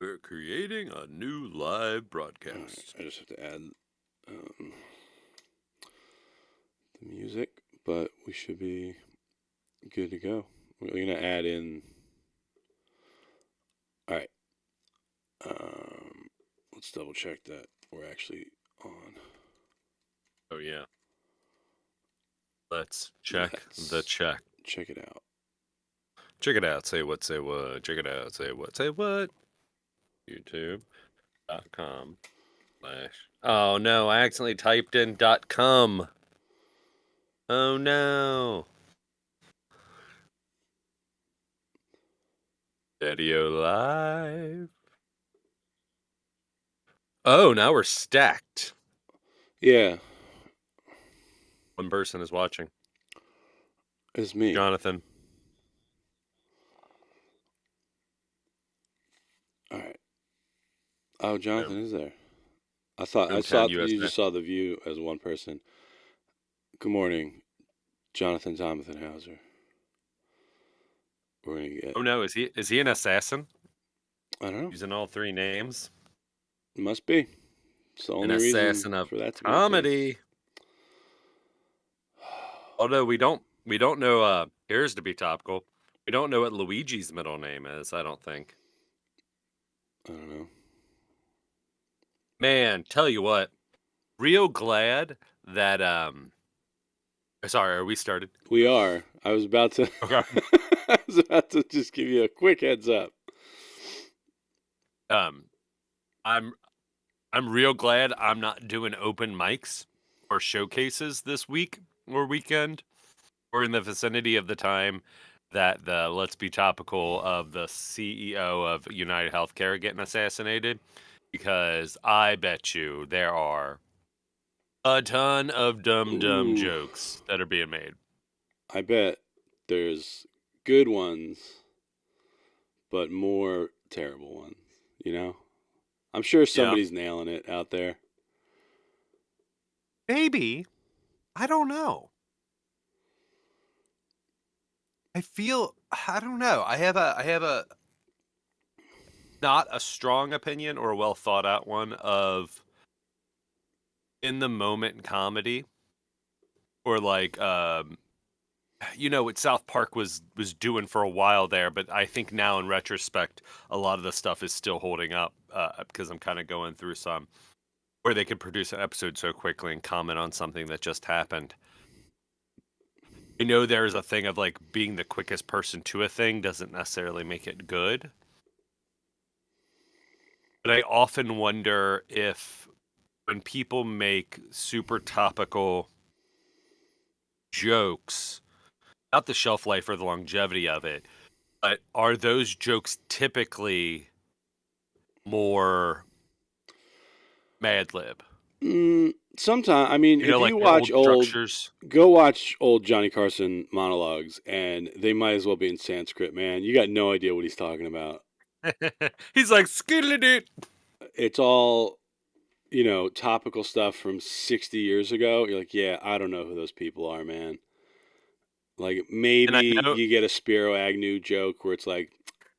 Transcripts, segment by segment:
We're creating a new live broadcast. Right, I just have to add the music, but we should be good to go. We're going to add in. All right. Let's double check that we're actually on. Oh, yeah. Let's check the check. Check it out. Check it out. Say what, say what. Check it out. Say what, say what. YouTube.com/ Oh, no. I accidentally typed in .com. Oh, no. Daddio live. Oh, now we're stacked. Yeah. One person is watching. It's me. Jonathan. All right. Oh, Jonathan is there. I saw you just saw the view as one person. Good morning, Jonathan Hauser. We're gonna get. Oh no, is he an assassin? I don't know. Using all three names. Must be. It's the only an reason assassin of for that to comedy. Although we don't know. Here's to be topical. We don't know what Luigi's middle name is. I don't think. I don't know. Man, tell you what. Real glad that Sorry, are we started? We are. I was about to. Okay. I was about to just give you a quick heads up. I'm real glad I'm not doing open mics or showcases this week or weekend or in the vicinity of the time that the let's be topical of the CEO of United Healthcare getting assassinated, because I bet you there are a ton of dumb jokes that are being made. I bet there's good ones, but more terrible ones, you know? I'm sure somebody's nailing it out there. Maybe. I don't know. I don't know. I have a not a strong opinion or a well thought out one of in the moment comedy, or like what South Park was doing for a while there, but I think now in retrospect a lot of the stuff is still holding up, because I'm kind of going through some where they could produce an episode so quickly and comment on something that just happened. I know there's a thing of like being the quickest person to a thing doesn't necessarily make it good. But I often wonder if when people make super topical jokes, not the shelf life or the longevity of it, but are those jokes typically more Mad Lib? Sometimes, I mean, if like you watch go watch old Johnny Carson monologues, and they might as well be in Sanskrit, man. You got no idea what he's talking about. He's like, skiddly-dit. It's all, topical stuff from 60 years ago. You're like, yeah, I don't know who those people are, man. Like, maybe you get a Spiro Agnew joke where it's like,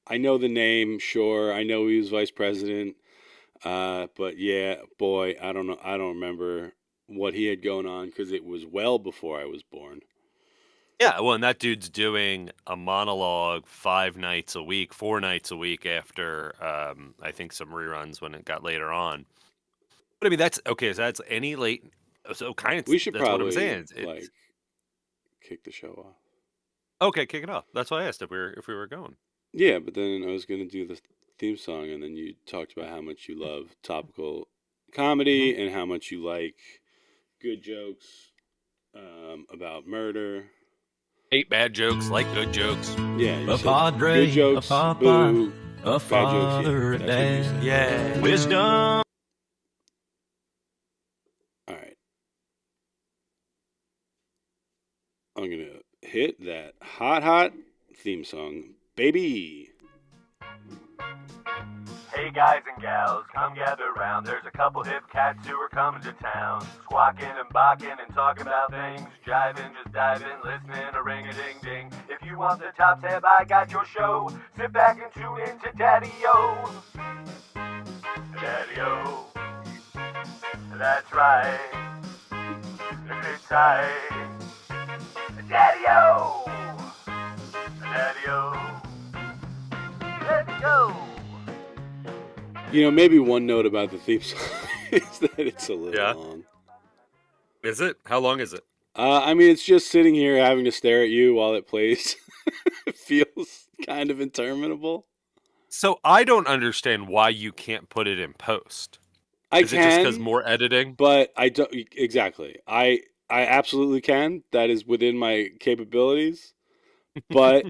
I know the name, sure. I know he was vice president. But yeah, boy, I don't know. I don't remember what he had going on because it was well before I was born. Yeah, well, and that dude's doing a monologue 4 nights a week after, I think some reruns when it got later on. But I mean, that's okay. So that's any late. So kind of. We should that's probably what I'm saying. like kick the show off. Okay, kick it off. That's why I asked if we were going. Yeah, but then I was gonna do the theme song, and then you talked about how much you love topical comedy and how much you like good jokes about murder. 8 bad jokes, like good jokes. Yeah, you said good jokes, boo, a father, bad jokes, yeah. Wisdom. All right. I'm going to hit that hot theme song, baby. Hey guys and gals, come gather round. There's a couple hip cats who are coming to town. Squawking and barking and talking about things. Jiving, just diving, listening, a ring-a-ding-ding. If you want the top tab, I got your show. Sit back and tune in to Daddio. Daddio. That's right. It's tight. Daddio. Daddio. Daddio. You know, maybe one note about the theme song is that it's a little long. Is it? How long is it? I mean, it's just sitting here having to stare at you while it plays. It feels kind of interminable. So I don't understand why you can't put it in post. Is it just because more editing? But I don't exactly. I absolutely can. That is within my capabilities. But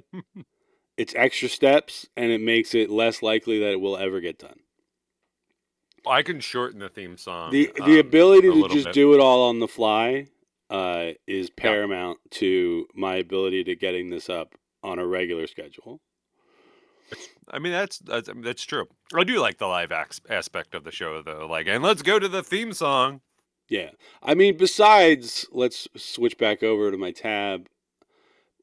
it's extra steps, and it makes it less likely that it will ever get done. I can shorten the theme song. The ability to just do it all on the fly is paramount to my ability to getting this up on a regular schedule. I mean, that's true. I do like the live aspect of the show, though. Like, and let's go to the theme song. Yeah. I mean, besides, let's switch back over to my tab.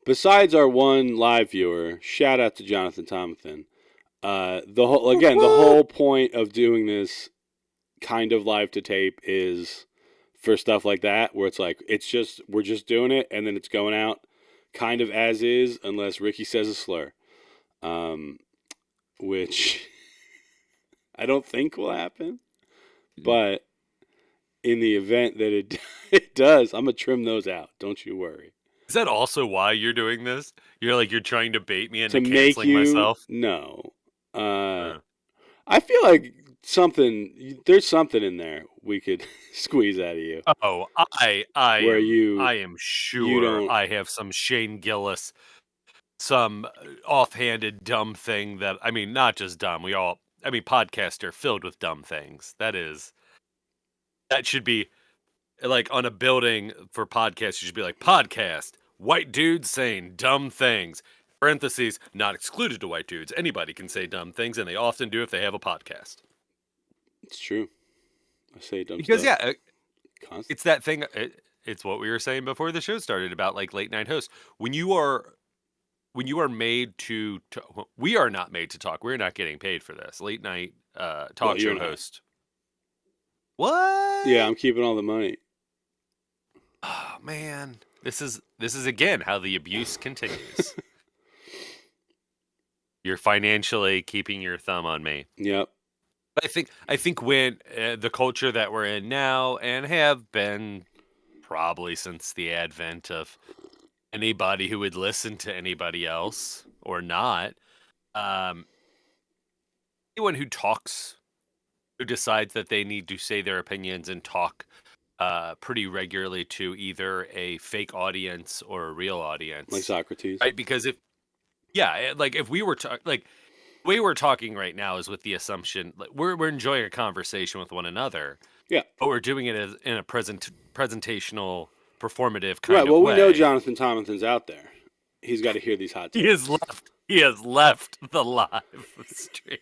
Besides our one live viewer, shout out to Jonathan Thompson. The whole point of doing this kind of live to tape is for stuff like that, where it's like we're just doing it, and then it's going out kind of as is, unless Ricky says a slur, which I don't think will happen. But in the event that it does, I'm gonna trim those out. Don't you worry. Is that also why you're doing this? You're trying to bait me into canceling myself? No. I feel like there's something in there we could squeeze out of you. Oh, I am sure I have some Shane Gillis, some offhanded dumb thing that, I mean, not just dumb. Podcaster filled with dumb things. That should be like on a building for podcasts. You should be like, podcast, white dudes saying dumb things. Parentheses, not excluded to white dudes. Anybody can say dumb things, and they often do if they have a podcast. It's true. I say dumb because stuff. Because it's that thing. It's what we were saying before the show started about like late night hosts. When you are made to we are not made to talk. We're not getting paid for this. Late night talk show host. What? Yeah, I'm keeping all the money. Oh man, this is again how the abuse continues. You're financially keeping your thumb on me. Yep. I think when the culture that we're in now, and have been probably since the advent of anybody who would listen to anybody else or not, anyone who decides that they need to say their opinions and talk pretty regularly to either a fake audience or a real audience, like Socrates, right? Because if we were the way we're talking right now is with the assumption like we're enjoying a conversation with one another. Yeah. But we're doing it in a presentational, performative kind of way. Right, well, we know Jonathan Thompson's out there. He's got to hear these hot takes. He has left the live stream.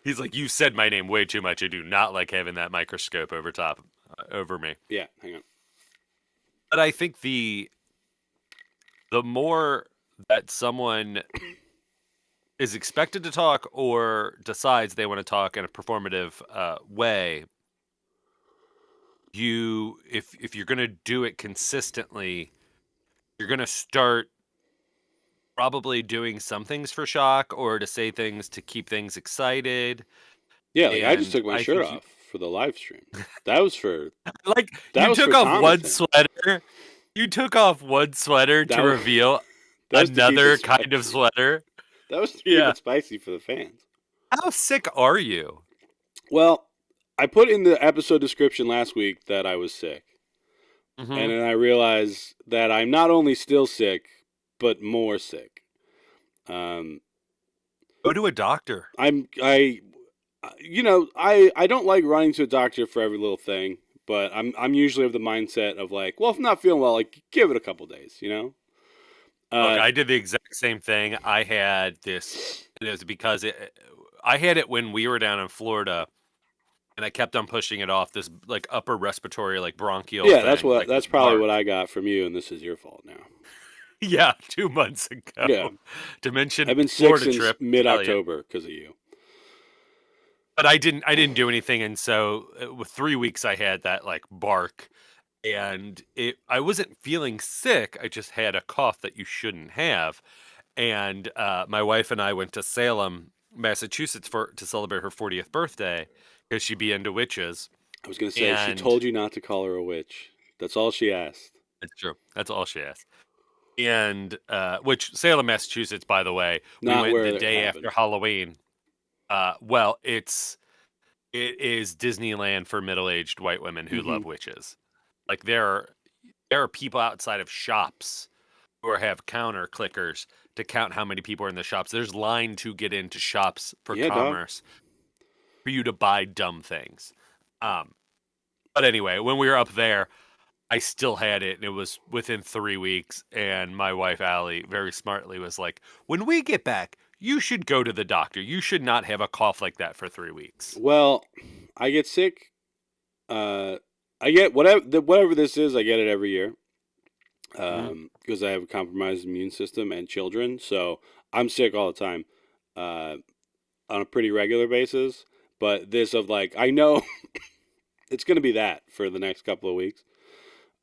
He's like, you said my name way too much. I do not like having that microscope over me. Yeah, hang on. But I think the more that someone is expected to talk or decides they want to talk in a performative way, if you're going to do it consistently, you're going to start probably doing some things for shock or to say things to keep things excited. Yeah, like I just took my shirt off for the live stream. That was for you took off one sweater. You took off one sweater to reveal another kind of sweater. That was to keep it spicy for the fans. How sick are you? Well, I put in the episode description last week that I was sick. Mm-hmm. And then I realized that I'm not only still sick, but more sick. Go to a doctor. I don't like running to a doctor for every little thing, but I'm usually of the mindset of like, well, if I'm not feeling well, like give it a couple days, you know? Look, I did the exact same thing. I had this, and it was because I had it when we were down in Florida, and I kept on pushing it off. This like upper respiratory, like bronchial. Yeah, thing, that's probably what I got from you, and this is your fault now. Yeah, 2 months ago. Yeah. To mention I've been sick Florida since trip, mid-October because of you. but I didn't do anything, and so with 3 weeks I had that like bark, and I wasn't feeling sick. I just had a cough that you shouldn't have, and my wife and I went to Salem, Massachusetts to celebrate her 40th birthday because she'd be into witches. I was going to say, she told you not to call her a witch. That's all she asked. That's true. That's all she asked. And which Salem, Massachusetts, by the way, Not we where went the it day happened. after Halloween. Well, it is Disneyland for middle-aged white women who love witches. Like there are people outside of shops who have counter clickers to count how many people are in the shops. There's line to get into shops for commerce for you to buy dumb things. But anyway, when we were up there, I still had it, and it was within 3 weeks. And my wife, Allie, very smartly was like, when we get back, you should go to the doctor. You should not have a cough like that for 3 weeks. Well, I get sick. I get whatever this is, I get it every year. Because I have a compromised immune system and children. So I'm sick all the time on a pretty regular basis. But this of like, I know it's going to be that for the next couple of weeks.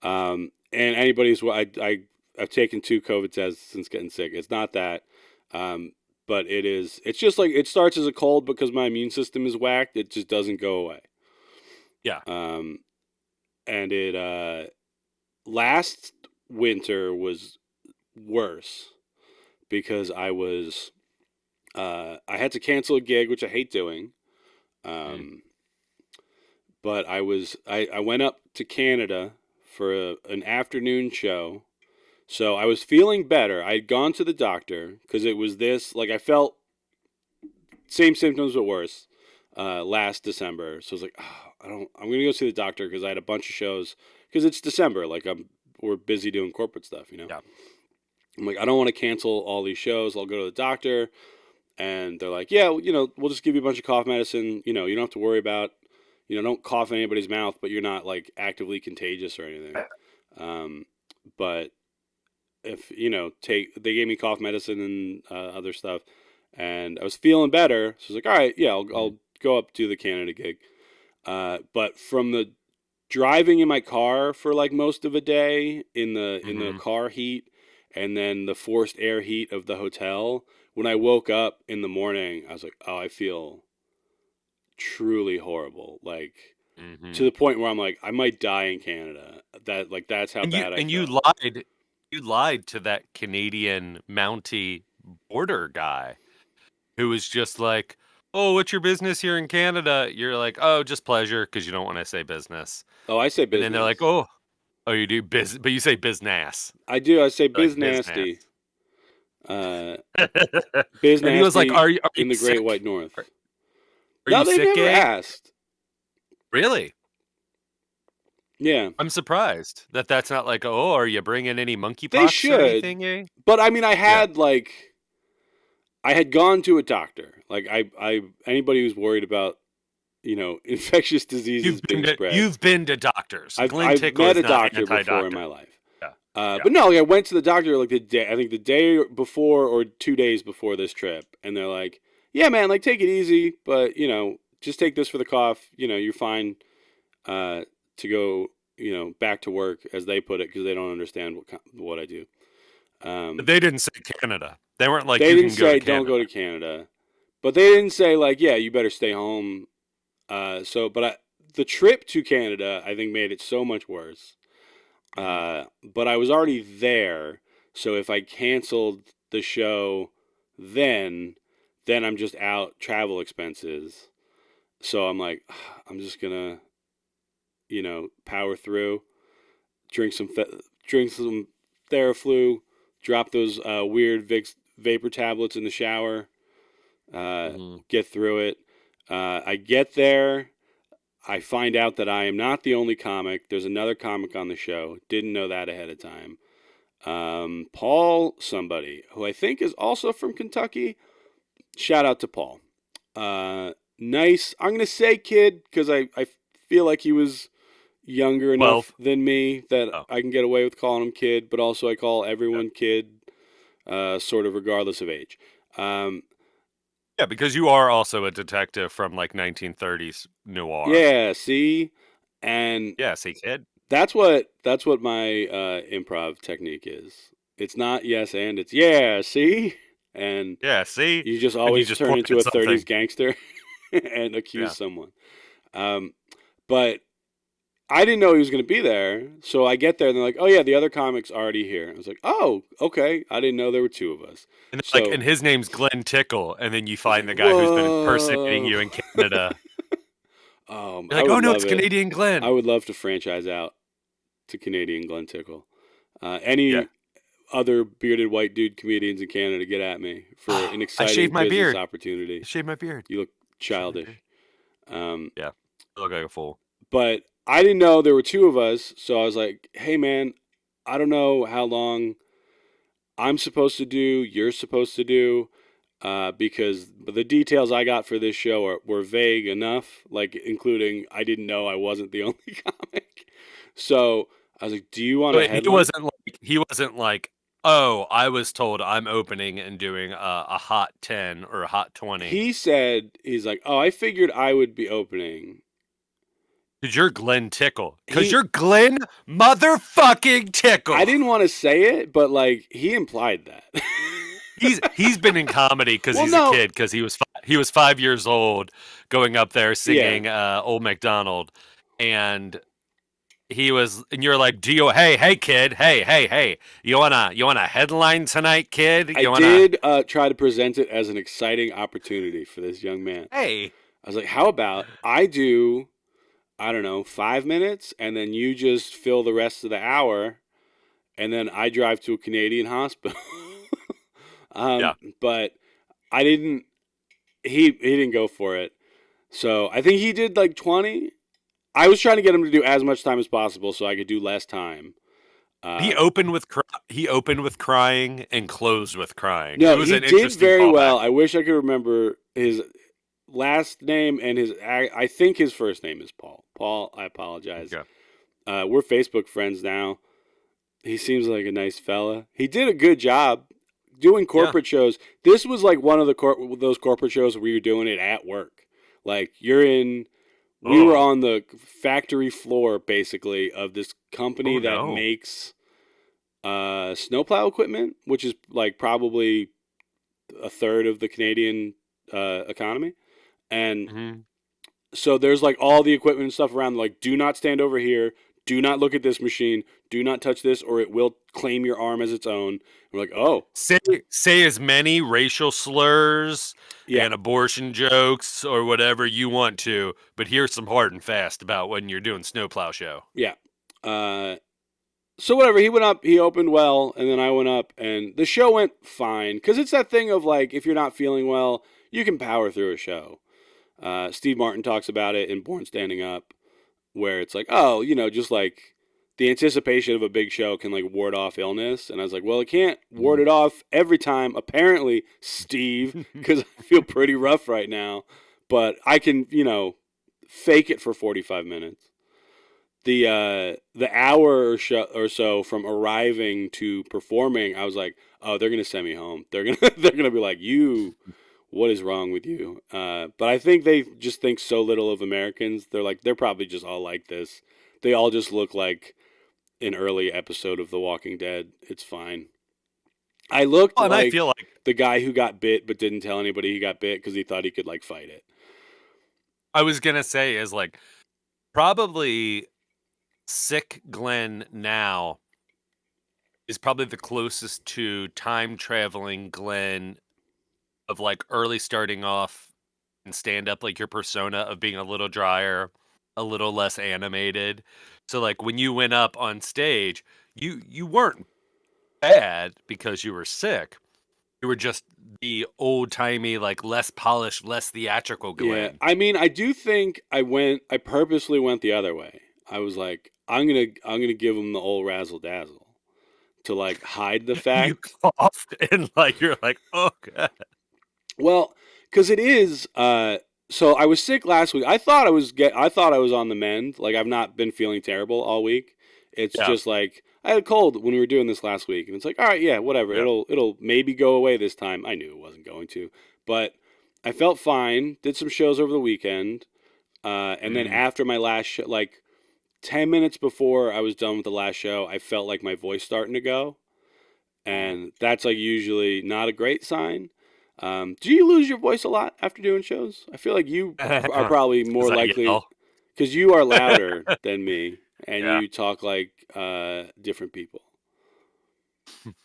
And anybody's, I've taken 2 COVID tests since getting sick. It's not that, but it's just like, it starts as a cold because my immune system is whacked. It just doesn't go away. Yeah. And it, last winter was worse because I had to cancel a gig, which I hate doing. But I went up to Canada for an afternoon show. So I was feeling better. I'd gone to the doctor because it was this, like I felt same symptoms but worse last December. So I was like, I'm going to go see the doctor because I had a bunch of shows because it's December. Like we're busy doing corporate stuff, you know? Yeah. I'm like, I don't want to cancel all these shows. I'll go to the doctor. And they're like, yeah, we'll just give you a bunch of cough medicine. You don't have to worry about, don't cough in anybody's mouth, but you're not like actively contagious or anything. But if, they gave me cough medicine and other stuff, and I was feeling better. So I was like, all right, yeah, I'll go up to the Canada gig. But from the driving in my car for like most of a day in the car heat, and then the forced air heat of the hotel, when I woke up in the morning, I was like, oh, I feel truly horrible. Like, to the point where I'm like, I might die in Canada. That's how bad I felt. And you lied to that Canadian Mountie border guy who was just like, oh, what's your business here in Canada? You're like, oh, just pleasure, because you don't want to say business. Oh, I say business. And then they're like, oh, you do business, but you say business. I do. I say biz nasty. Biz nasty. And he was like, "Are you in the sick? Great White North?" Are No, you they sick, never eh? asked. Really? Yeah, I'm surprised that that's not like, oh, are you bringing any monkeypox they should. or anything, eh? But I mean, I had gone to a doctor. Like anybody who's worried about infectious diseases being spread. You've been to doctors. I've Glen met a doctor before in my life. But no, I went to the doctor like the day before or 2 days before this trip, and they're like, "Yeah, man, like take it easy, but just take this for the cough. You're fine to go, back to work," as they put it, because they don't understand what I do. But they didn't say Canada. They weren't like, they you didn't can go say to Canada. Don't go to Canada, but they didn't say like, yeah, you better stay home. The trip to Canada, I think, made it so much worse. But I was already there, so if I canceled the show, then I'm just out travel expenses. So I'm like, I'm just gonna, power through, drink some Theraflu, drop those weird Vicks vapor tablets in the shower, get through it. I get there. I find out that I am not the only comic. There's another comic on the show. Didn't know that ahead of time. Paul somebody, who I think is also from Kentucky. Shout out to Paul. Nice. I'm gonna say kid because I feel like he was younger enough 12. than me that Oh. I can get away with calling him kid, but also I call everyone kid, sort of regardless of age. Yeah, because you are also a detective from like 1930s noir. Yeah, see, and Yeah, see, kid. that's what my improv technique is. It's not yes and it's yeah, see, and Yeah, see, you just and you always just turn point into at a 30s something. gangster and accuse Yeah. someone. But I didn't know he was going to be there, so I get there and they're like, "Oh yeah, the other comic's already here." I was like, "Oh, okay. I didn't know there were two of us." And it's like, So and his name's Glen Tickle, and then you I was find like, the guy who's been impersonating "Whoa!" you in Canada. You're I like, would oh no, love it's it. Canadian I Glen. would love to franchise out to Canadian Glen Tickle. Yeah. Any other bearded white dude comedians in Canada, get at me for an I exciting shaved my business beard. opportunity. I shaved my beard. You look Shaved my childish. beard. Yeah, I look like a fool. But I didn't know there were two of us, so I was like, "Hey man, I don't know how long I'm supposed to do, you're supposed to do, because the details I got for this show were vague enough, like including I didn't know I wasn't the only comic. So I was like, "Do you want a But headline?" he wasn't like, oh, I was told I'm opening and doing a hot 10 or a hot 20. He said, he's like, "Oh, I figured I would be opening." Because you're Glen Tickle. Because you're Glen motherfucking Tickle. I didn't want to say it, but like he implied that. He's been in comedy because Well, he's no. a kid, because he was 5 years old going up there singing Old MacDonald, and you're like, do you, hey kid, hey, you wanna headline tonight, kid? I did try to present it as an exciting opportunity for this young man. Hey, I was like, "How about I do, I don't know, 5 minutes, and then you just fill the rest of the hour, and then I drive to a Canadian hospital." Yeah. But I didn't. He didn't go for it. So I think he did like 20. I was trying to get him to do as much time as possible so I could do less time. He opened with crying and closed with crying. No, It was he an did interesting very callback. well. I wish I could remember his last name and I think his first name is Paul. Paul, I apologize. Okay. We're Facebook friends now. He seems like a nice fella. He did a good job doing corporate shows. This was like one of those corporate shows where you're doing it at work. Like we were on the factory floor basically of this company that makes snowplow equipment, which is like probably a third of the Canadian economy. And so there's like all the equipment and stuff around, like, do not stand over here. Do not look at this machine. Do not touch this, or it will claim your arm as its own. We're like, oh. Say as many racial slurs and abortion jokes or whatever you want to, but here's some hard and fast about when you're doing snowplow show. Yeah. So whatever, he went up, he opened well, and then I went up, and the show went fine. Because it's that thing of, like, if you're not feeling well, you can power through a show. Steve Martin talks about it in Born Standing Up, where it's like, oh, just like the anticipation of a big show can like ward off illness. And I was like, well, it can't ward it off every time, apparently, Steve, because I feel pretty rough right now. But I can, fake it for 45 minutes. The hour or so from arriving to performing, I was like, oh, they're gonna send me home. They're gonna be like, what is wrong with you? But I think they just think so little of Americans. They're probably just all like this. They all just look like an early episode of The Walking Dead. It's fine. I looked like I feel like the guy who got bit but didn't tell anybody he got bit because he thought he could like fight it. I was gonna say is like probably sick Glen now is probably the closest to time traveling Glen of like early starting off and stand up, like your persona of being a little drier, a little less animated. So like when you went up on stage, you weren't bad because you were sick. You were just the old timey, like less polished, less theatrical Glen. Yeah, I mean, I do think I purposely went the other way. I was like, I'm gonna give him the old razzle dazzle to like hide the fact. You coughed and like you're like, oh god. Well, because it is. So I was sick last week. I thought I was on the mend. Like I've not been feeling terrible all week. It's just like I had a cold when we were doing this last week, and it's like, all right, yeah, whatever. Yeah. It'll maybe go away this time. I knew it wasn't going to, but I felt fine. Did some shows over the weekend, and then after my last show, like 10 minutes before I was done with the last show, I felt like my voice starting to go, and that's like usually not a great sign. Do you lose your voice a lot after doing shows? I feel like you are probably more likely because you are louder than me and you talk like different people.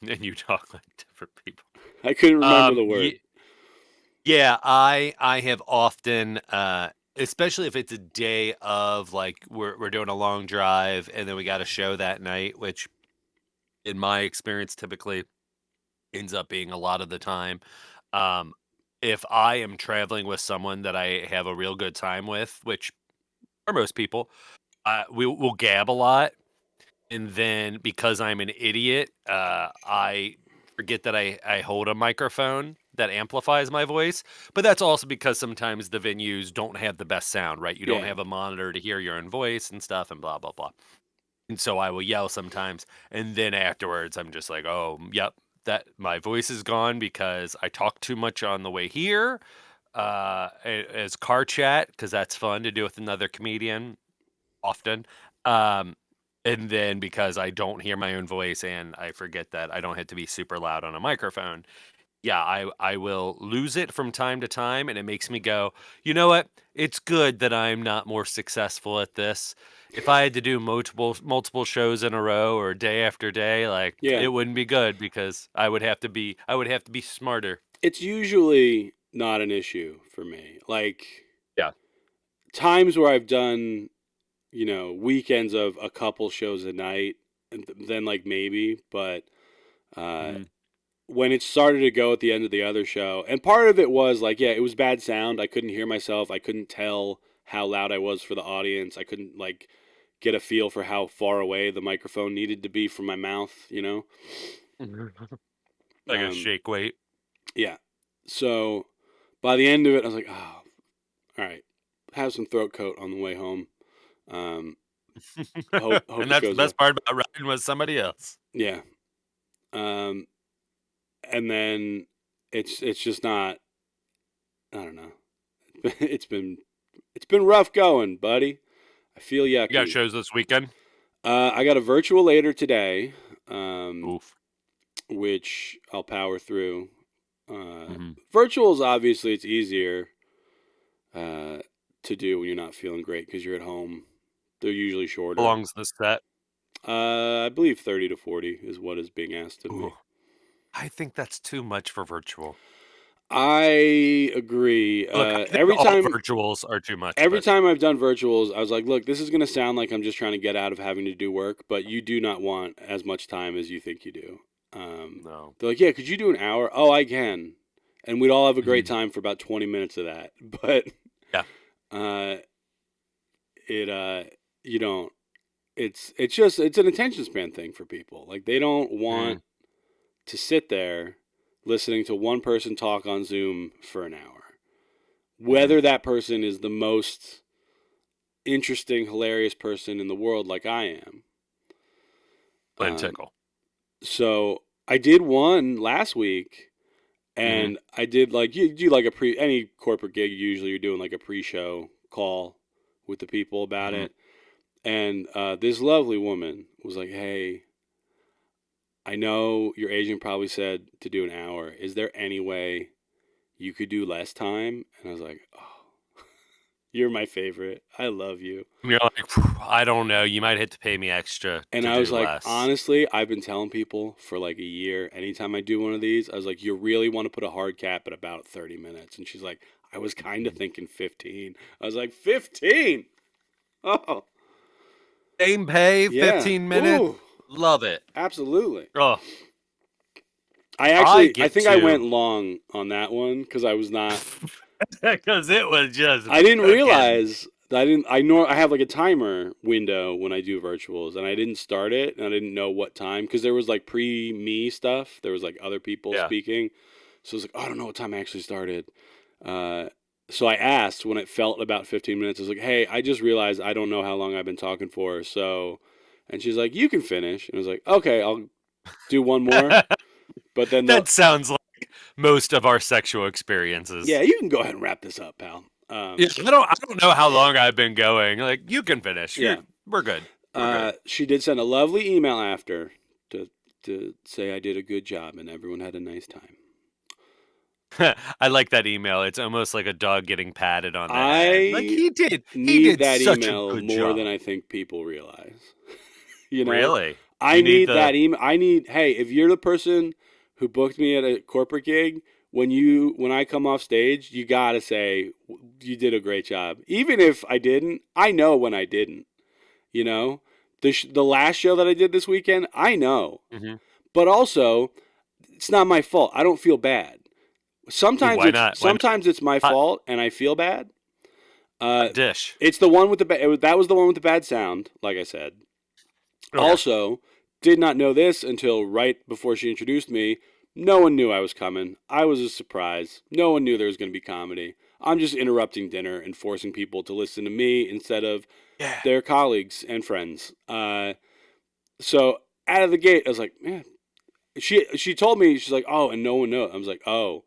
And you talk like different people. I couldn't remember the word. Yeah, I have often, especially if it's a day of like we're doing a long drive and then we got a show that night, which in my experience typically ends up being a lot of the time. If I am traveling with someone that I have a real good time with, which are most people, we'll gab a lot. And then because I'm an idiot, I forget that I hold a microphone that amplifies my voice. But that's also because sometimes the venues don't have the best sound, right? You don't have a monitor to hear your own voice and stuff and blah, blah, blah. And so I will yell sometimes. And then afterwards, I'm just like, oh, yep, that my voice is gone because I talk too much on the way here as car chat, because that's fun to do with another comedian often. And then because I don't hear my own voice and I forget that I don't have to be super loud on a microphone. Yeah, I will lose it from time to time, and it makes me go, you know what? It's good that I'm not more successful at this. If I had to do multiple shows in a row or day after day, like it wouldn't be good because I would have to be smarter. It's usually not an issue for me. Like times where I've done, weekends of a couple shows a night, and then like maybe, but when it started to go at the end of the other show, and part of it was like, it was bad sound. I couldn't hear myself. I couldn't tell how loud I was for the audience. I couldn't like get a feel for how far away the microphone needed to be from my mouth, Like a shake weight. Yeah. So by the end of it, I was like, oh, all right, have some throat coat on the way home. Hope and that's the best part about riding with somebody else. Yeah. And then it's just not, I don't know. It's been rough going, buddy. I feel yucky. You got shows this weekend? I got a virtual later today, Oof. which I'll power through. Virtuals, obviously, it's easier to do when you're not feeling great because you're at home. They're usually shorter. How long's the set? I believe 30 to 40 is what is being asked of me. I think that's too much for virtual. I agree. Look, every time virtuals are too much. Every time I've done virtuals, I was like, look, this is going to sound like I'm just trying to get out of having to do work, but you do not want as much time as you think you do. No. They're like, yeah, could you do an hour? Oh, I can. And we'd all have a great time for about 20 minutes of that. But you don't, it's an attention span thing for people. Like they don't want to sit there listening to one person talk on Zoom for an hour. Whether that person is the most interesting, hilarious person in the world like I am. Glen Tickle. So I did one last week, and I did like, you do like any corporate gig, usually you're doing like a pre-show call with the people about it. And this lovely woman was like, hey, I know your agent probably said to do an hour. Is there any way you could do less time? And I was like, oh, you're my favorite. I love you. You're like, I don't know. You might have to pay me extra. And I was like, honestly, I've been telling people for like a year, anytime I do one of these, I was like, you really want to put a hard cap at about 30 minutes. And she's like, I was kind of thinking 15. I was like, 15? Oh. Same pay, 15 minutes. Ooh. Love it. Absolutely. Oh. I think I went long on that one because I was not. Because it was just. I didn't realize. I have like a timer window when I do virtuals, and I didn't start it, and I didn't know what time because there was like pre-me stuff. There was like other people speaking, so I was like, oh, I don't know what time I actually started. So I asked when it felt about 15 minutes. I was like, "Hey, I just realized I don't know how long I've been talking for." So, and she's like, "You can finish." And I was like, "Okay, I'll do one more." But then That sounds like most of our sexual experiences. yeah, you can go ahead and wrap this up, pal. Yeah, I don't know how long I've been going. Like, you can finish. Yeah. We're good. We're She did send a lovely email after to say I did a good job and everyone had a nice time. good. I like that email. It's almost like a dog getting patted on the head. I Like, he need did that such a email good more job. than I think people realize. You know, Really? I You need the- that email. Hey, if you're the person who booked me at a corporate gig, when I come off stage, you gotta say you did a great job. Even if I didn't, I know when I didn't. You know, the last show that I did this weekend, I know. Mhm. But also, it's not my fault. I don't feel bad. Sometimes Why not? sometimes it's my Hot- fault and I feel bad. Dish. It's the one with that was the one with the bad sound, like I said. Okay. Also, did not know this until right before she introduced me. No one knew I was coming. I was a surprise. No one knew there was going to be comedy. I'm just interrupting dinner and forcing people to listen to me instead of their colleagues and friends. So out of the gate, I was like, man. She told me, she's like, oh, and no one knows. I was like, oh.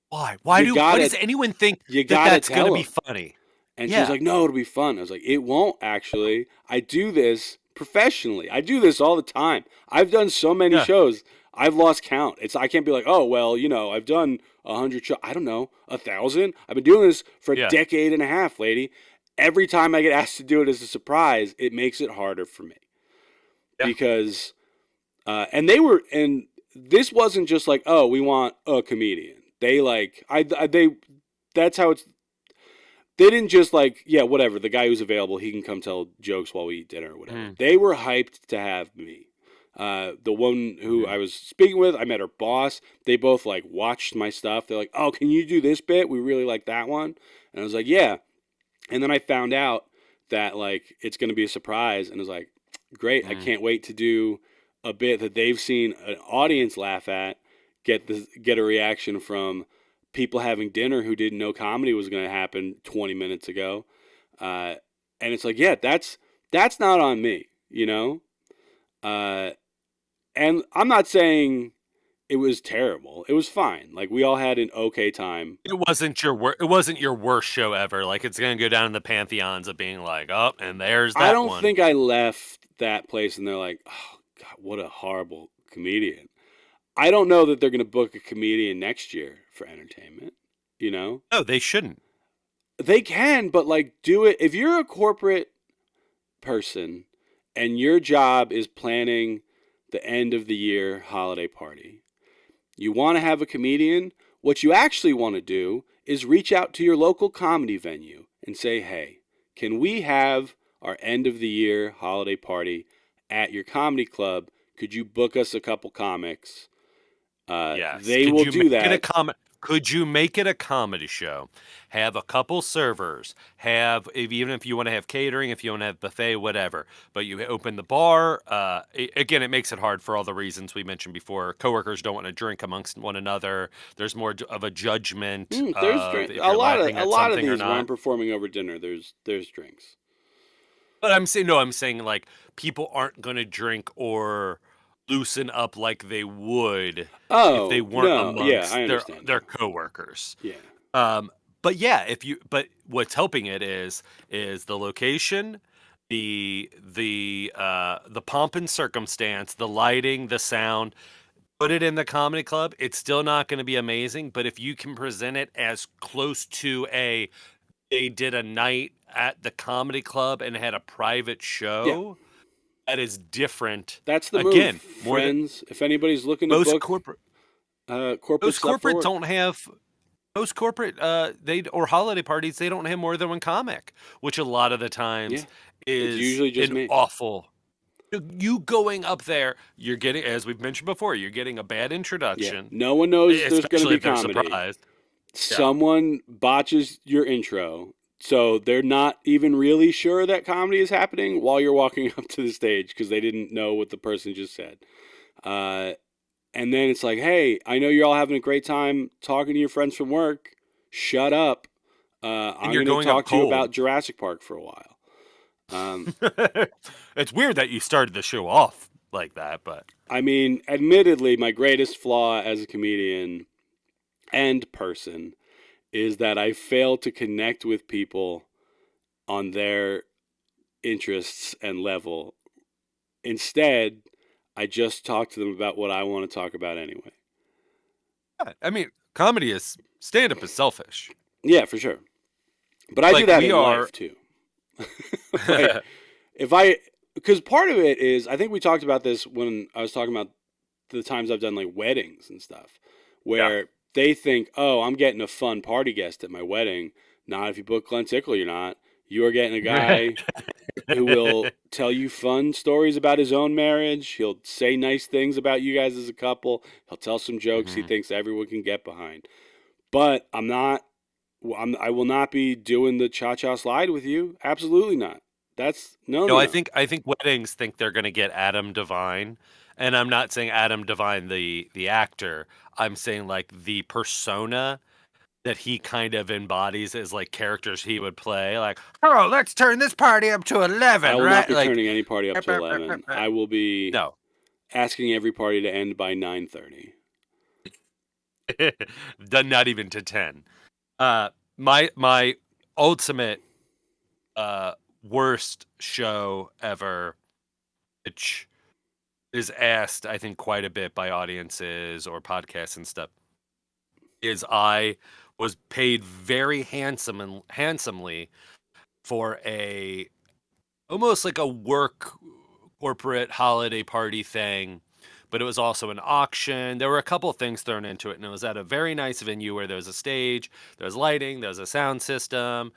Why? Why does anyone think that's going to be funny? And she was like, no, it'll be fun. I was like, it won't actually. I do this professionally. I do this all the time. I've done so many shows. I've lost count. I can't be like, oh, well, I've done 100 shows. I don't know, 1,000. I've been doing this for a decade and a half, lady. Every time I get asked to do it as a surprise, it makes it harder for me. Yeah. Because, and this wasn't just like, oh, we want a comedian. They that's how it's. They didn't just like, yeah, whatever. The guy who's available, he can come tell jokes while we eat dinner or whatever. They were hyped to have me. The one who I was speaking with, I met her boss. They both like watched my stuff. They're like, oh, can you do this bit? We really like that one. And I was like, yeah. And then I found out that like it's going to be a surprise. And I was like, great. I can't wait to do a bit that they've seen an audience laugh at, get a reaction from people having dinner who didn't know comedy was going to happen 20 minutes ago. And it's like, yeah, that's not on me, and I'm not saying it was terrible. It was fine. Like we all had an okay time. It wasn't your worst show ever. Like it's going to go down in the pantheons of being like, oh, and there's that one. I don't think I left that place and they're like, oh God, what a horrible comedian. I don't know that they're going to book a comedian next year for entertainment, No, they shouldn't. They can, but like do it. If you're a corporate person and your job is planning the end of the year holiday party, you want to have a comedian, what you actually want to do is reach out to your local comedy venue and say, hey, can we have our end of the year holiday party at your comedy club? Could you book us a couple comics? Yes. They will do that. Could you make it a comedy show? Have a couple servers. Even if you want to have catering, if you want to have buffet, whatever. But you open the bar. Again, it makes it hard for all the reasons we mentioned before. Coworkers don't want to drink amongst one another. There's more of a judgment. There's a lot of these when I'm performing over dinner. There's drinks. But I'm saying like people aren't going to drink or loosen up like they would if they weren't amongst their coworkers. Yeah. But what's helping it is the location, the pomp and circumstance, the lighting, the sound. Put it in the comedy club. It's still not going to be amazing, but if you can present it as close to they did a night at the comedy club and had a private show. Yeah. That is different. That's the move, friends. If anybody's looking to book corporate don't have most corporate or holiday parties. They don't have more than one comic, which a lot of the times is usually just me. Awful. You going up there, you're getting, as we've mentioned before, you're getting a bad introduction. Yeah. No one knows there's going to be comedy. Surprised. Someone botches your intro. So they're not even really sure that comedy is happening while you're walking up to the stage because they didn't know what the person just said. And then it's like, hey, I know you're all having a great time talking to your friends from work. shut up. I'm you're going to going up talk to you cold. about Jurassic Park for a while. It's weird that you started the show off like that, but I mean, admittedly, my greatest flaw as a comedian and person is that I fail to connect with people on their interests and level. Instead, I just talk to them about what I want to talk about anyway. I mean, comedy is stand-up is selfish. Yeah, for sure. But I do that in life too. Like, because part of it is, I think we talked about this when I was talking about the times I've done like weddings and stuff, where they think, oh, I'm getting a fun party guest at my wedding. Not if you book Glen Tickle, you're not. You are getting a guy who will tell you fun stories about his own marriage. He'll say nice things about you guys as a couple. He'll tell some jokes he thinks everyone can get behind. But I will not be doing the cha-cha slide with you. Absolutely not. That's no. I think weddings think they're going to get Adam Devine, and I'm not saying Adam Devine the actor. I'm saying like the persona that he kind of embodies as like characters he would play. Like, oh, let's turn this party up to 11. I will not be like, turning any party up to 11. I will be asking every party to end by 9:30. Done not even to 10. My ultimate worst show ever, which is asked I think quite a bit by audiences or podcasts and stuff, is I was paid very handsomely for a almost like a work corporate holiday party thing, but it was also an auction. There were a couple of things thrown into it, and it was at a very nice venue where there was a stage, there was lighting, there was a sound system,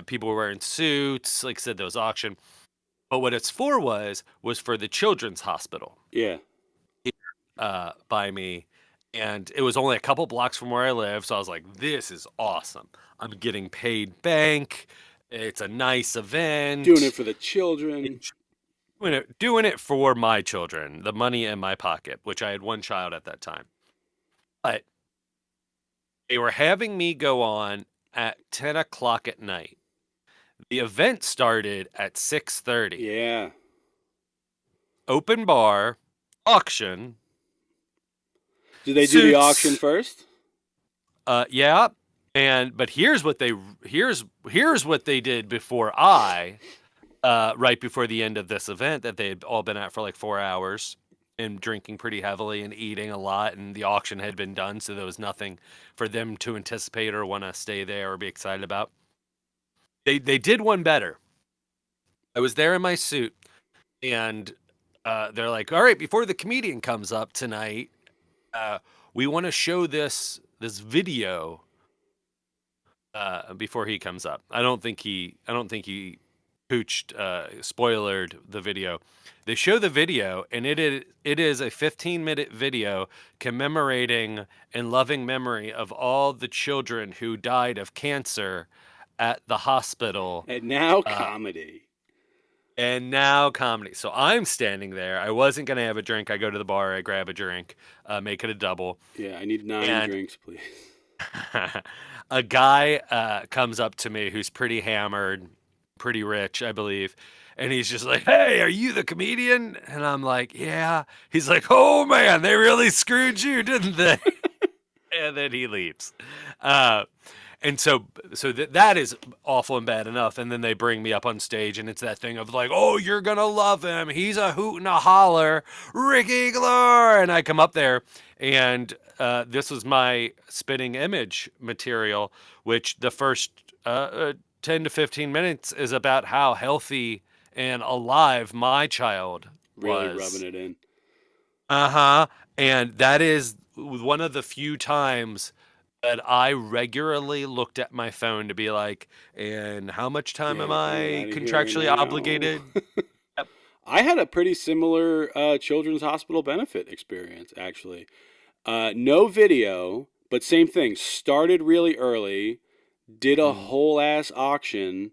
people were wearing suits. Like I said, there was auction. But what it's for was for the children's hospital. Yeah. By me. And it was only a couple blocks from where I live, so I was like, this is awesome. I'm getting paid bank. It's a nice event. Doing it for the children. Doing it for my children, the money in my pocket, which I had one child at that time. But they were having me go on at 10 o'clock at night. The event started at 6:30. Yeah. Open bar, auction. Did they do the auction first? Yeah. But here's what they did before right before the end of this event that they had all been at for like 4 hours and drinking pretty heavily and eating a lot, and the auction had been done, so there was nothing for them to anticipate or want to stay there or be excited about. They did one better. I was there in my suit, and they're like, all right, before the comedian comes up tonight, we want to show this video before he comes up. I don't think he spoilered the video. They show the video, and it is a 15-minute video commemorating and loving memory of all the children who died of cancer at the hospital. And now comedy. So I'm standing there. I wasn't going to have a drink. I go to the bar. I grab a drink, make it a double. Yeah, I need 9 drinks, please. A guy comes up to me who's pretty hammered, pretty rich, I believe. And he's just like, hey, are you the comedian? And I'm like, yeah. He's like, oh, man, they really screwed you, didn't they? And then he leaves. And so that is awful and bad enough. And then they bring me up on stage, and it's that thing of like, oh, you're going to love him. He's a hoot and a holler, Ricky Glore. And I come up there, and this was my spitting image material, which the first 10 to 15 minutes is about how healthy and alive my child was. Really rubbing it in. And that is one of the few times that I regularly looked at my phone to be like, and how much time am I contractually obligated? Yep. I had a pretty similar children's hospital benefit experience, actually. No video, but same thing. Started really early, did a whole ass auction,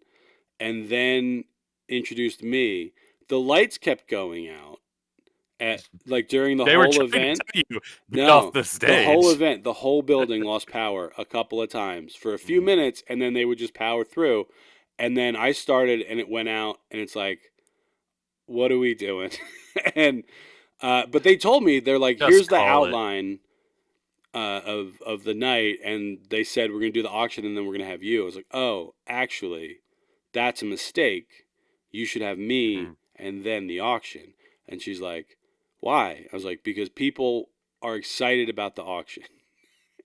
and then introduced me. The lights kept going out, like during the They were whole trying event. to tell you, get No, off the stage. the whole event, the whole building lost power a couple of times for a few minutes, and then they would just power through. And then I started, and it went out, and it's like, what are we doing? And but they told me, they're like, Just here's the call it. outline of the night, and they said we're gonna do the auction, and then we're gonna have you. I was like, oh, actually, that's a mistake. You should have me and then the auction. And she's like, why? I was like, because people are excited about the auction.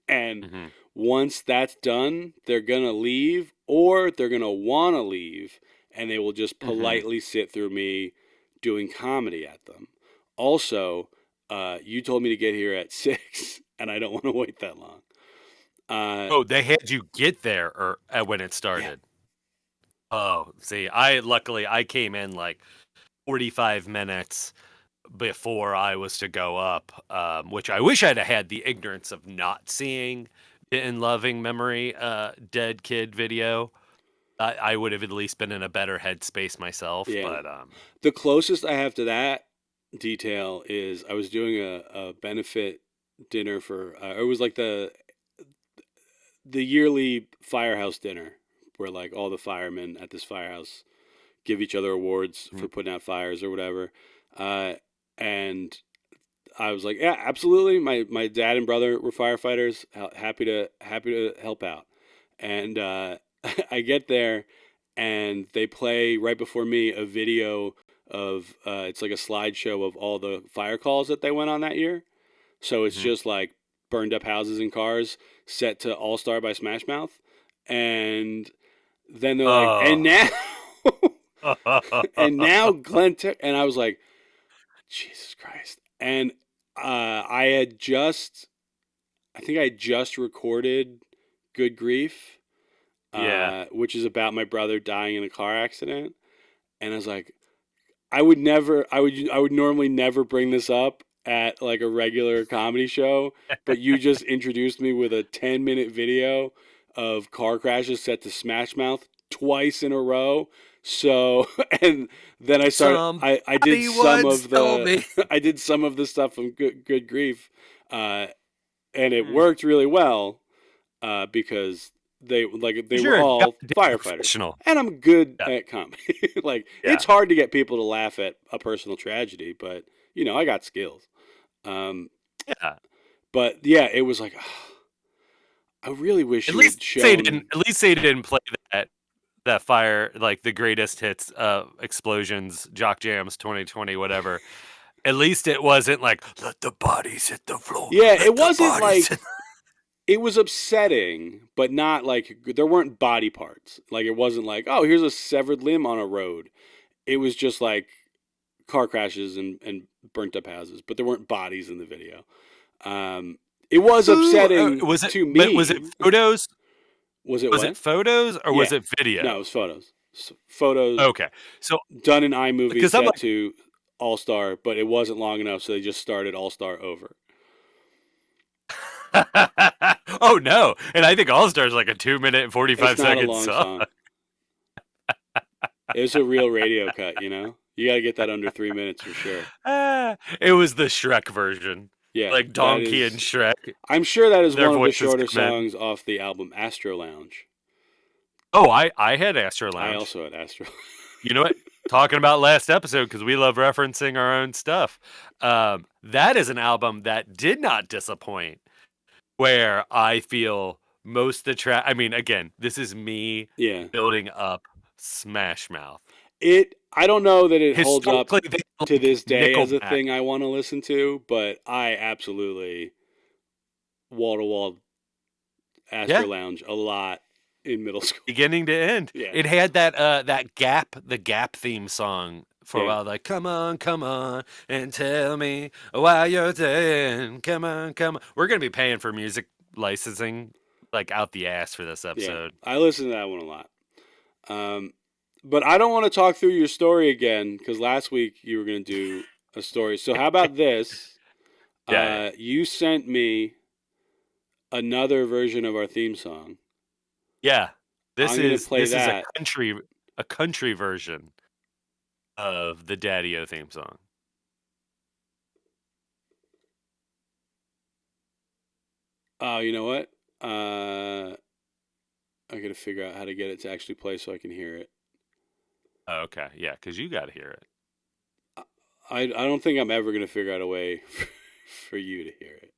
And once that's done, they're going to leave, or they're going to want to leave, and they will just politely sit through me doing comedy at them. Also, you told me to get here at 6, and I don't want to wait that long. Oh, they had you get there or when it started. Yeah. Oh, see, luckily I came in like 45 minutes before I was to go up, which I wish I'd have had the ignorance of not seeing in loving memory dead kid video. I would have at least been in a better headspace myself. Yeah. But the closest I have to that detail is I was doing a benefit dinner for it was like the yearly firehouse dinner where like all the firemen at this firehouse give each other awards for putting out fires or whatever. And I was like, yeah, absolutely. My dad and brother were firefighters. Happy to help out. And I get there, and they play right before me a video of it's like a slideshow of all the fire calls that they went on that year. So it's just like burned up houses and cars set to All Star by Smash Mouth. And then they're like, and now and now Glen and I was like, Jesus Christ. And I think I had just recorded Good Grief, which is about my brother dying in a car accident. And I was like, I would normally never bring this up at like a regular comedy show, but you just introduced me with a 10-minute video of car crashes set to Smash Mouth twice in a row. So, and then I started, I did some of the, I did some of the stuff from Good Grief, and it worked really well, because they were all firefighters, and I'm good at comedy. Like, it's hard to get people to laugh at a personal tragedy, but you know, I got skills. But yeah, it was like, I really wish you had shown. At least they didn't play that fire, like the greatest hits, explosions, jock jams, 2020, whatever. At least it wasn't like, let the bodies hit the floor. Yeah, it wasn't like, it was upsetting, but not like, there weren't body parts. Like, it wasn't like, oh, here's a severed limb on a road. It was just like car crashes and burnt up houses, but there weren't bodies in the video. It was upsetting to me. Was it photos? Was it photos or was it video? No, it was photos. Photos. Okay. So done in iMovie set to All Star, but it wasn't long enough, so they just started All Star over. Oh no! And I think All Star is like a 2-minute and 45-second song. It was a real radio cut, you know. You gotta get that under 3 minutes for sure. It was the Shrek version. Yeah, like Donkey and Shrek. I'm sure that is one of the shorter songs off the album Astro Lounge. Oh, I had Astro Lounge. I also had Astro. You know what? Talking about last episode, because we love referencing our own stuff. That is an album that did not disappoint, where I feel most the track. I mean, again, this is me building up Smash Mouth. I don't know that it holds up to this day as a thing I want to listen to, but I absolutely wall-to-wall Astro Lounge a lot in middle school. Beginning to end. Yeah. It had the Gap theme song for a while, like, come on, and tell me why you're saying, come on. We're going to be paying for music licensing, like, out the ass for this episode. Yeah, I listen to that one a lot. But I don't want to talk through your story again, because last week you were going to do a story. So how about this? You sent me another version of our theme song. Yeah, this is a country version of the Daddio theme song. Oh, you know what? I got to figure out how to get it to actually play so I can hear it. Oh, okay, yeah, because you got to hear it. I don't think I'm ever going to figure out a way for you to hear it.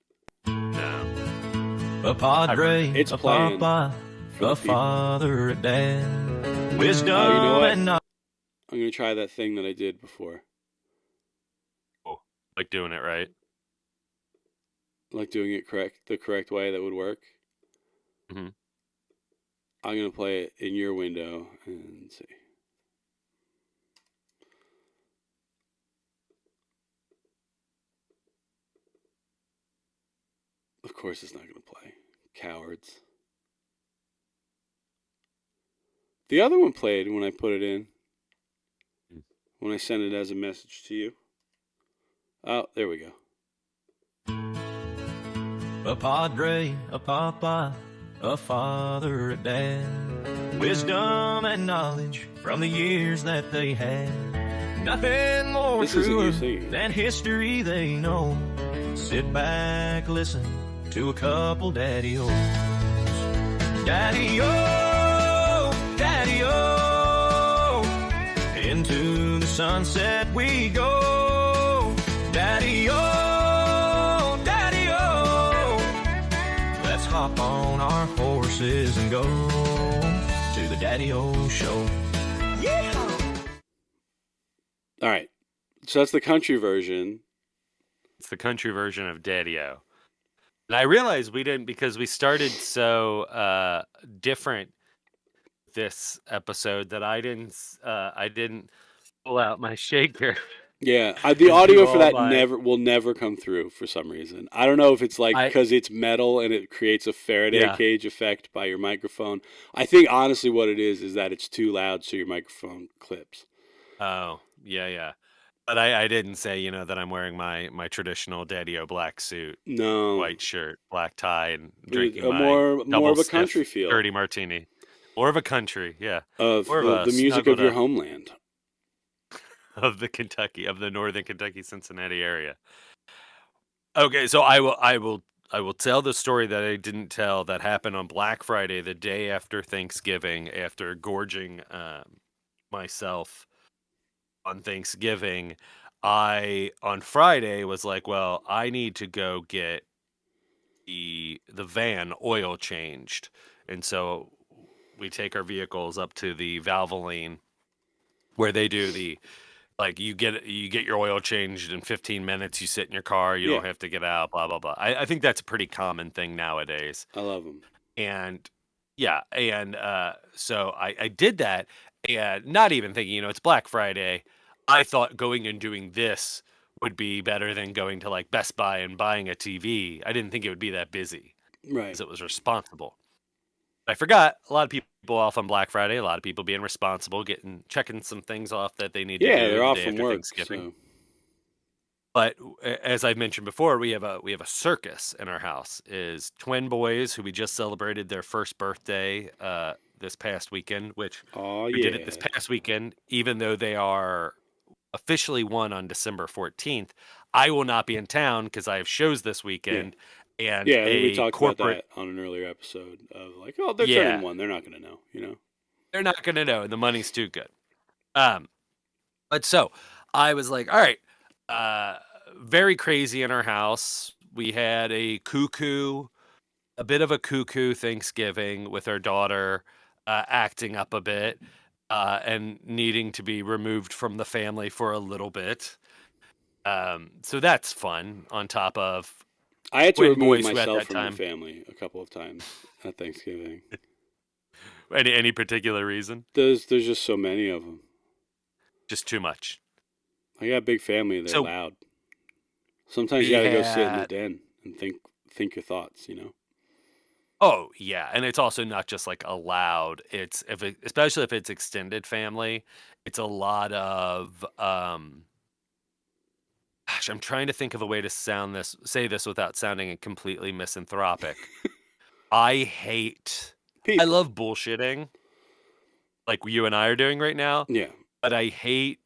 No. A padre, It's a playing papa, for the a people. father, a dad. Wisdom Oh, you know what? and knowledge. I'm going to try that thing that I did before. Oh, like doing it right. Like doing it the correct way that would work. Mm-hmm. I'm going to play it in your window and see. Of course it's not going to play. Cowards. The other one played when I put it in. When I sent it as a message to you. Oh, there we go. A padre, a papa, a father, a dad. Wisdom and knowledge from the years that they had. Nothing more This isn't true you singing. than history they know. Sit back, listen to a couple daddios. Daddio, daddio, into the sunset we go. Daddio, daddio, let's hop on our horses and go to the Daddio show. All right. So that's the country version. It's the country version of Daddio. And I realized we didn't, because we started so different this episode, that I didn't pull out my shaker. Yeah, the And do audio for all that my- will never come through for some reason. I don't know if it's like because it's metal and it creates a Faraday cage effect by your microphone. I think honestly what it is that it's too loud so your microphone clips. Oh, yeah. But I didn't say, that I'm wearing my traditional Daddio black suit, No, white shirt, black tie, and But drinking a my more double of a stiff country feel dirty martini. More of a country, yeah. of More of the a music of your snuggled up homeland. of the northern Kentucky, Cincinnati area. Okay, so I will tell the story that I didn't tell that happened on Black Friday, the day after Thanksgiving, after gorging myself on Thanksgiving. I on Friday was like, well, I need to go get the van oil changed. And so we take our vehicles up to the Valvoline, where they do the, like, you get your oil changed in 15 minutes, you sit in your car, you don't have to get out, blah blah blah. I think that's a pretty common thing nowadays. I love them. And so I did that, and not even thinking, it's Black Friday. I thought going and doing this would be better than going to like Best Buy and buying a TV. I didn't think it would be that busy, Right. because it was responsible. I forgot a lot of people off on Black Friday, a lot of people being responsible, checking some things off that they need to do. Yeah, they're the off day from after work. Thanksgiving. So. But as I've mentioned before, we have a circus in our house. Is twin boys who we just celebrated their first birthday this past weekend, which we did it this past weekend, even though they are officially one on December 14th. I will not be in town because I have shows this weekend. And we talked about that on an earlier episode of like, oh, they're turning one. They're not going to know, They're not going to know, and the money's too good. But so I was like, all right, very crazy in our house. We had a bit of a cuckoo Thanksgiving with our daughter acting up a bit and needing to be removed from the family for a little bit. So that's fun, on top of I had to remove boys myself from the family a couple of times at Thanksgiving. Any particular reason? There's just so many of them. Just too much. I got a big family. They're loud. Sometimes you got to go sit in the den and think your thoughts, Oh, yeah. And it's also not just like a loud. It's especially if it's extended family, it's a lot of gosh, I'm trying to think of a way to say this without sounding completely misanthropic. I love bullshitting, like you and I are doing right now. Yeah. But I hate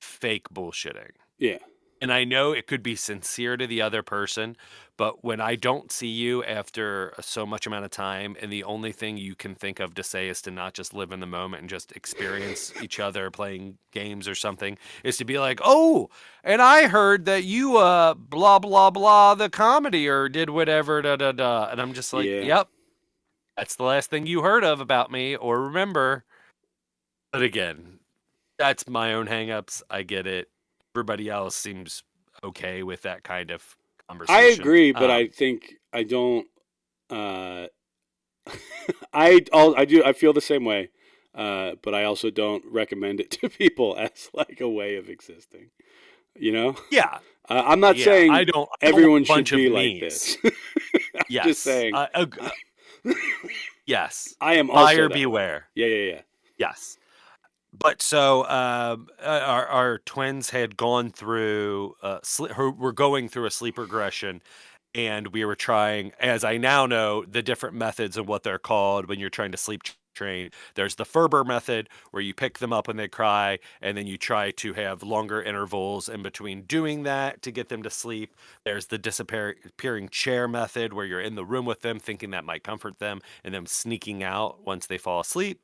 fake bullshitting. Yeah. And I know it could be sincere to the other person, but when I don't see you after so much amount of time, and the only thing you can think of to say is to not just live in the moment and just experience each other playing games or something, is to be like, oh, and I heard that you blah blah blah the comedy or did whatever da da da, and I'm just like, Yeah. yep, that's the last thing you heard of about me or remember. But again, that's my own hangups. I get it. Everybody else seems okay with that kind of conversation. I agree, but I think I don't. I feel the same way, but I also don't recommend it to people as like a way of existing. You know? Yeah. I'm not saying I don't everyone should be like this. I'm yes. just saying. Yes. I am also buyer beware. Yeah. Yes. But so our twins had gone through were going through a sleep regression, and we were trying, as I now know, the different methods and what they're called when you're trying to sleep train. There's the Ferber method where you pick them up when they cry, and then you try to have longer intervals in between doing that to get them to sleep. There's the disappearing chair method where you're in the room with them thinking that might comfort them and them sneaking out once they fall asleep.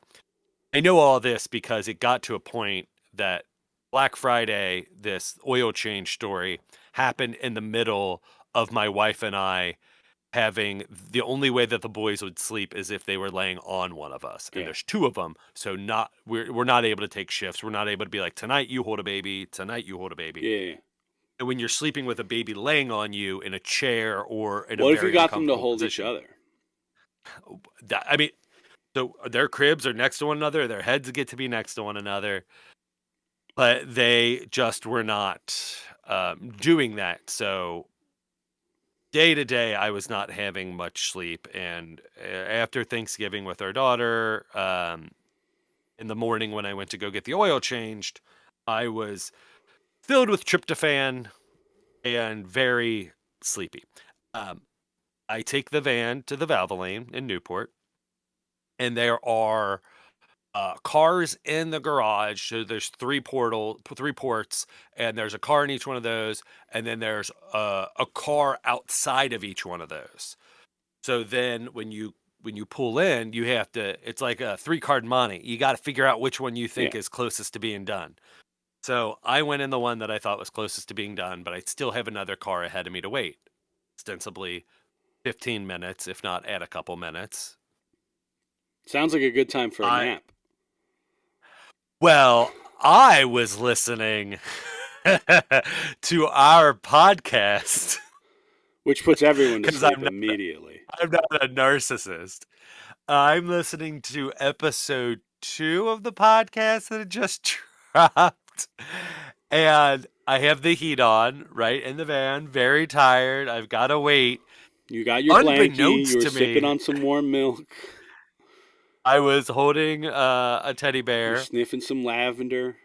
I know all this because it got to a point that Black Friday, this oil change story, happened in the middle of my wife and I having the only way that the boys would sleep is if they were laying on one of us. And there's two of them. So we're not able to take shifts. We're not able to be like, tonight you hold a baby, tonight you hold a baby. Yeah. And when you're sleeping with a baby laying on you in a chair or in what a if you got them to hold position, each other? I mean, so their cribs are next to one another. Their heads get to be next to one another. But they just were not doing that. So day to day, I was not having much sleep. And after Thanksgiving with our daughter, in the morning when I went to go get the oil changed, I was filled with tryptophan and very sleepy. I take the van to the Valvoline in Newport, and there are cars in the garage. So there's three ports, and there's a car in each one of those, and then there's a car outside of each one of those. So then when you pull in, you have to, it's like a 3-card monte. You got to figure out which one you think is closest to being done. So I went in the one that I thought was closest to being done, but I still have another car ahead of me to wait. Ostensibly 15 minutes, if not add a couple minutes. Sounds like a good time for a nap. Well, I was listening to our podcast. Which puts everyone to sleep immediately. I'm not a narcissist. I'm listening to episode 2 of the podcast that had just dropped. And I have the heat on, right, in the van, very tired. I've got to wait. You got your blankie. You were sipping on some warm milk. I was holding a teddy bear. You're sniffing some lavender.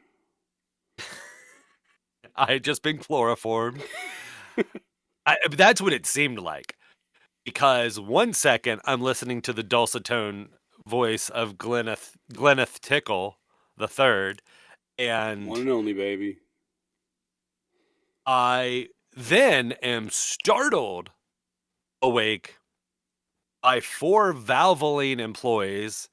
I had just been chloroformed. That's what it seemed like. Because 1 second, I'm listening to the dulcet tone voice of Glenneth Tickle the third. And one and only, baby. I then am startled awake by 4 Valvoline employees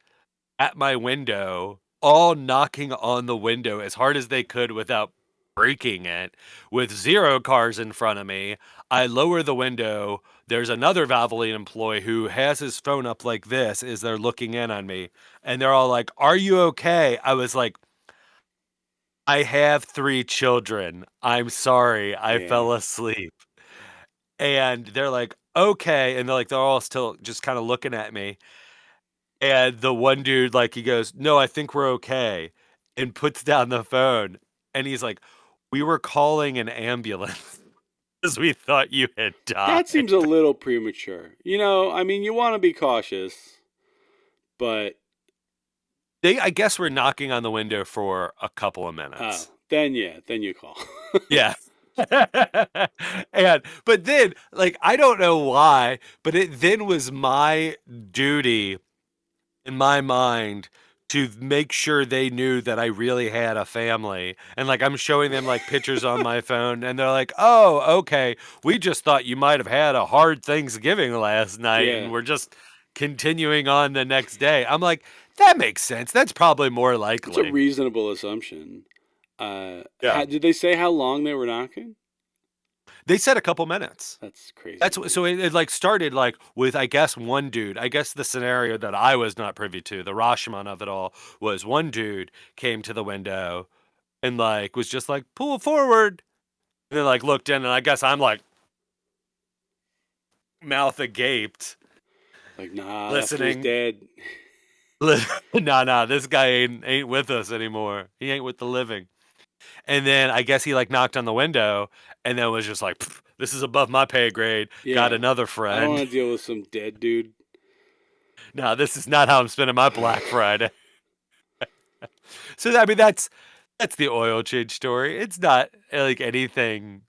at my window, all knocking on the window as hard as they could without breaking it, with 0 cars in front of me. I lower the window. There's another Valvoline employee who has his phone up like this as they're looking in on me. And they're all like, "Are you okay?" I was like, "I have 3 children. I'm sorry. I fell asleep." And they're like, "Okay." And they're all still just kind of looking at me. And the one dude, he goes, "No, I think we're okay," and puts down the phone. And he's like, "We were calling an ambulance because we thought you had died." That seems a little premature. You want to be cautious, but I guess we're knocking on the window for a couple of minutes. Then you call. Yeah. But then, I don't know why, but it then was my duty in my mind to make sure they knew that I really had a family. And like I'm showing them like pictures on my phone and they're like, "Oh, okay. We just thought you might have had a hard Thanksgiving last night and we're just continuing on the next day." I'm like, "That makes sense. That's probably more likely." It's a reasonable assumption. Did they say how long they were knocking? They said a couple minutes. That's crazy. So it like started like with, I guess, one dude. I guess the scenario that I was not privy to, the Rashomon of it all, was one dude came to the window and like was just like, "Pull forward," and then like looked in, and I guess I'm like mouth agaped, like, nah, listening. That fool's dead. Nah, this guy ain't with us anymore. He ain't with the living. And then I guess he like knocked on the window and then was just like, "This is above my pay grade. Got another friend. I don't want to deal with some dead dude. No, this is not how I'm spending my Black Friday." So I mean that's the oil change story. It's not like anything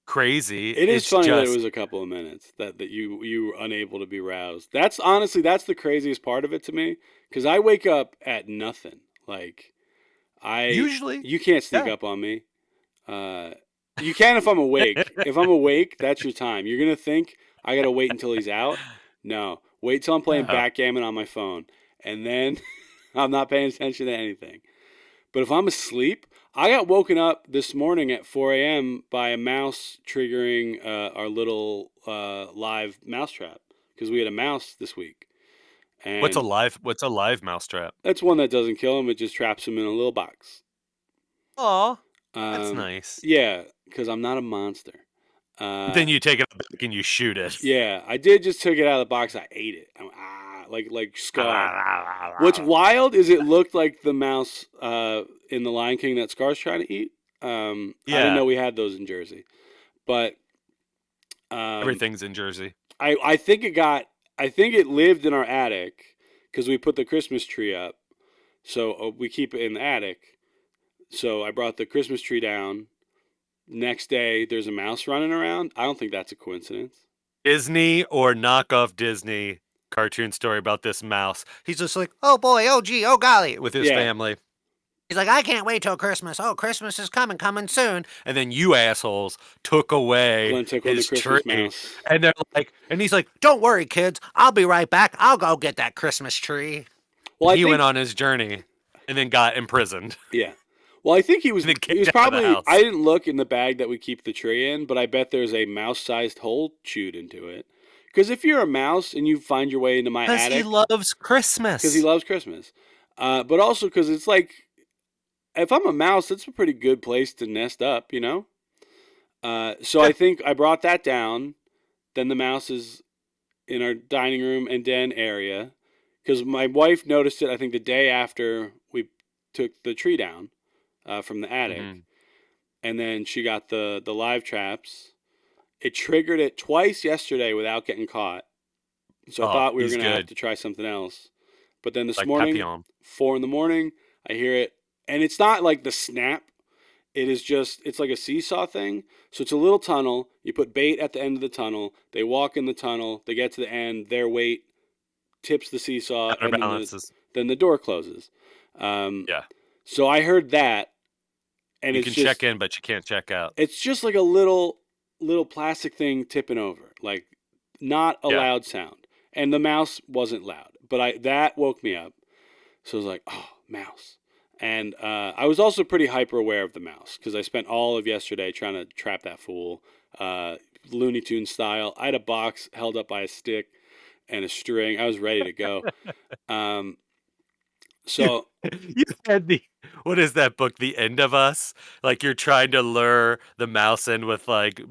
crazy. It is funny that it just was a couple of minutes that you were unable to be roused. That's honestly the craziest part of it to me, because I wake up at nothing. Like usually you can't sneak up on me. You can if I'm awake. If I'm awake, that's your time. You're gonna think I gotta wait until he's out. No, wait till I'm playing backgammon on my phone, and then I'm not paying attention to anything. But if I'm asleep, I got woken up this morning at 4 a.m. by a mouse triggering our little live mousetrap, because we had a mouse this week. And what's a live mousetrap? That's one that doesn't kill him. It just traps him in a little box. Aw, that's nice. Yeah, because I'm not a monster. Then you take it back and you shoot it. Yeah, I did just took it out of the box. I ate it. Like Scar. What's wild is it looked like the mouse in The Lion King that Scar's trying to eat. I didn't know we had those in Jersey, but everything's in Jersey. I think it lived in our attic because we put the Christmas tree up, so we keep it in the attic. So I brought the Christmas tree down. Next day, there's a mouse running around. I don't think that's a coincidence. Disney or knockoff Disney cartoon story about this mouse. He's just like, "Oh boy, oh gee, oh golly," with his family. He's like, "I can't wait till Christmas. Oh, Christmas is coming soon." And then you assholes took away his tree. Mouse. And they're like, and he's like, "Don't worry, kids. I'll be right back. I'll go get that Christmas tree." Well, he went on his journey and then got imprisoned. Yeah. Well, I think he was probably, I didn't look in the bag that we keep the tree in, but I bet there's a mouse-sized hole chewed into it. Because if you're a mouse and you find your way into my attic... Because he loves Christmas. Because he loves Christmas. But also because it's like, if I'm a mouse, that's a pretty good place to nest up, you know? So I think I brought that down. Then the mouse is in our dining room and den area. Because my wife noticed it, I think, the day after we took the tree down. From the attic, and then she got the live traps. It triggered it twice yesterday without getting caught, so I thought we were going to have to try something else. But then this morning, Papillon. 4 a.m, I hear it, and it's not like the snap. It is just, it's like a seesaw thing. So it's a little tunnel. You put bait at the end of the tunnel. They walk in the tunnel. They get to the end. Their weight tips the seesaw, and then the door closes. So I heard that. And you can check in, but you can't check out. It's just like a little plastic thing tipping over, like not a loud sound. And the mouse wasn't loud, but that woke me up. So I was like, "Oh, mouse!" And I was also pretty hyper aware of the mouse because I spent all of yesterday trying to trap that fool, Looney Tunes style. I had a box held up by a stick and a string. I was ready to go. So you had what is that book, The End of Us? Like you're trying to lure the mouse in with like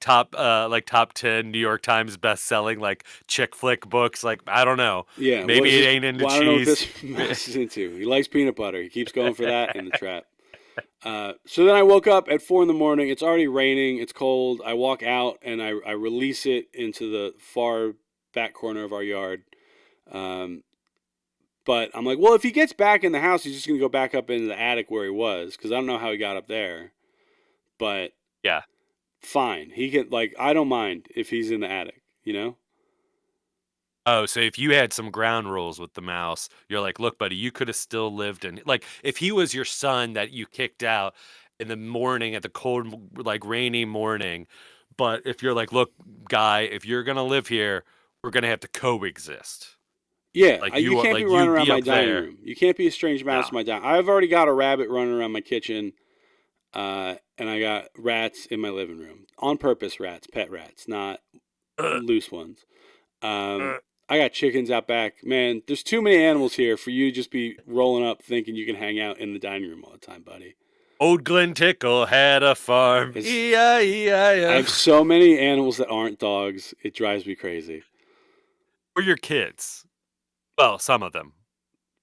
top 10 New York Times best-selling like chick flick books. Like I don't know. Yeah, maybe it ain't into cheese. I don't know what this mouse is into. He likes peanut butter. He keeps going for that in the trap. So then I woke up at 4 a.m. It's already raining. It's cold. I walk out and I release it into the far back corner of our yard. But I'm like, well, if he gets back in the house, he's just going to go back up into the attic where he was, because I don't know how he got up there. But yeah, fine. He can, like, I don't mind if he's in the attic, you know? Oh, so if you had some ground rules with the mouse, you're like, look, buddy, you could have still lived in, like, if he was your son that you kicked out in the morning at the cold, like rainy morning, but if you're like, look, guy, if you're gonna live here, we're gonna have to coexist. Yeah, Like you can't be like running you around be my up dining there. room. You can't be a strange mouse No. in my dining. I've already got a rabbit running around my kitchen, and I got rats in my living room on purpose. Rats, pet rats, not loose ones. I got chickens out back. Man, there's too many animals here for you to just be rolling up thinking you can hang out in the dining room all the time, buddy. Old Glen Tickle had a farm. E-I-E-I-O. I have so many animals that aren't dogs. It drives me crazy. Or your kids. Well, some of them.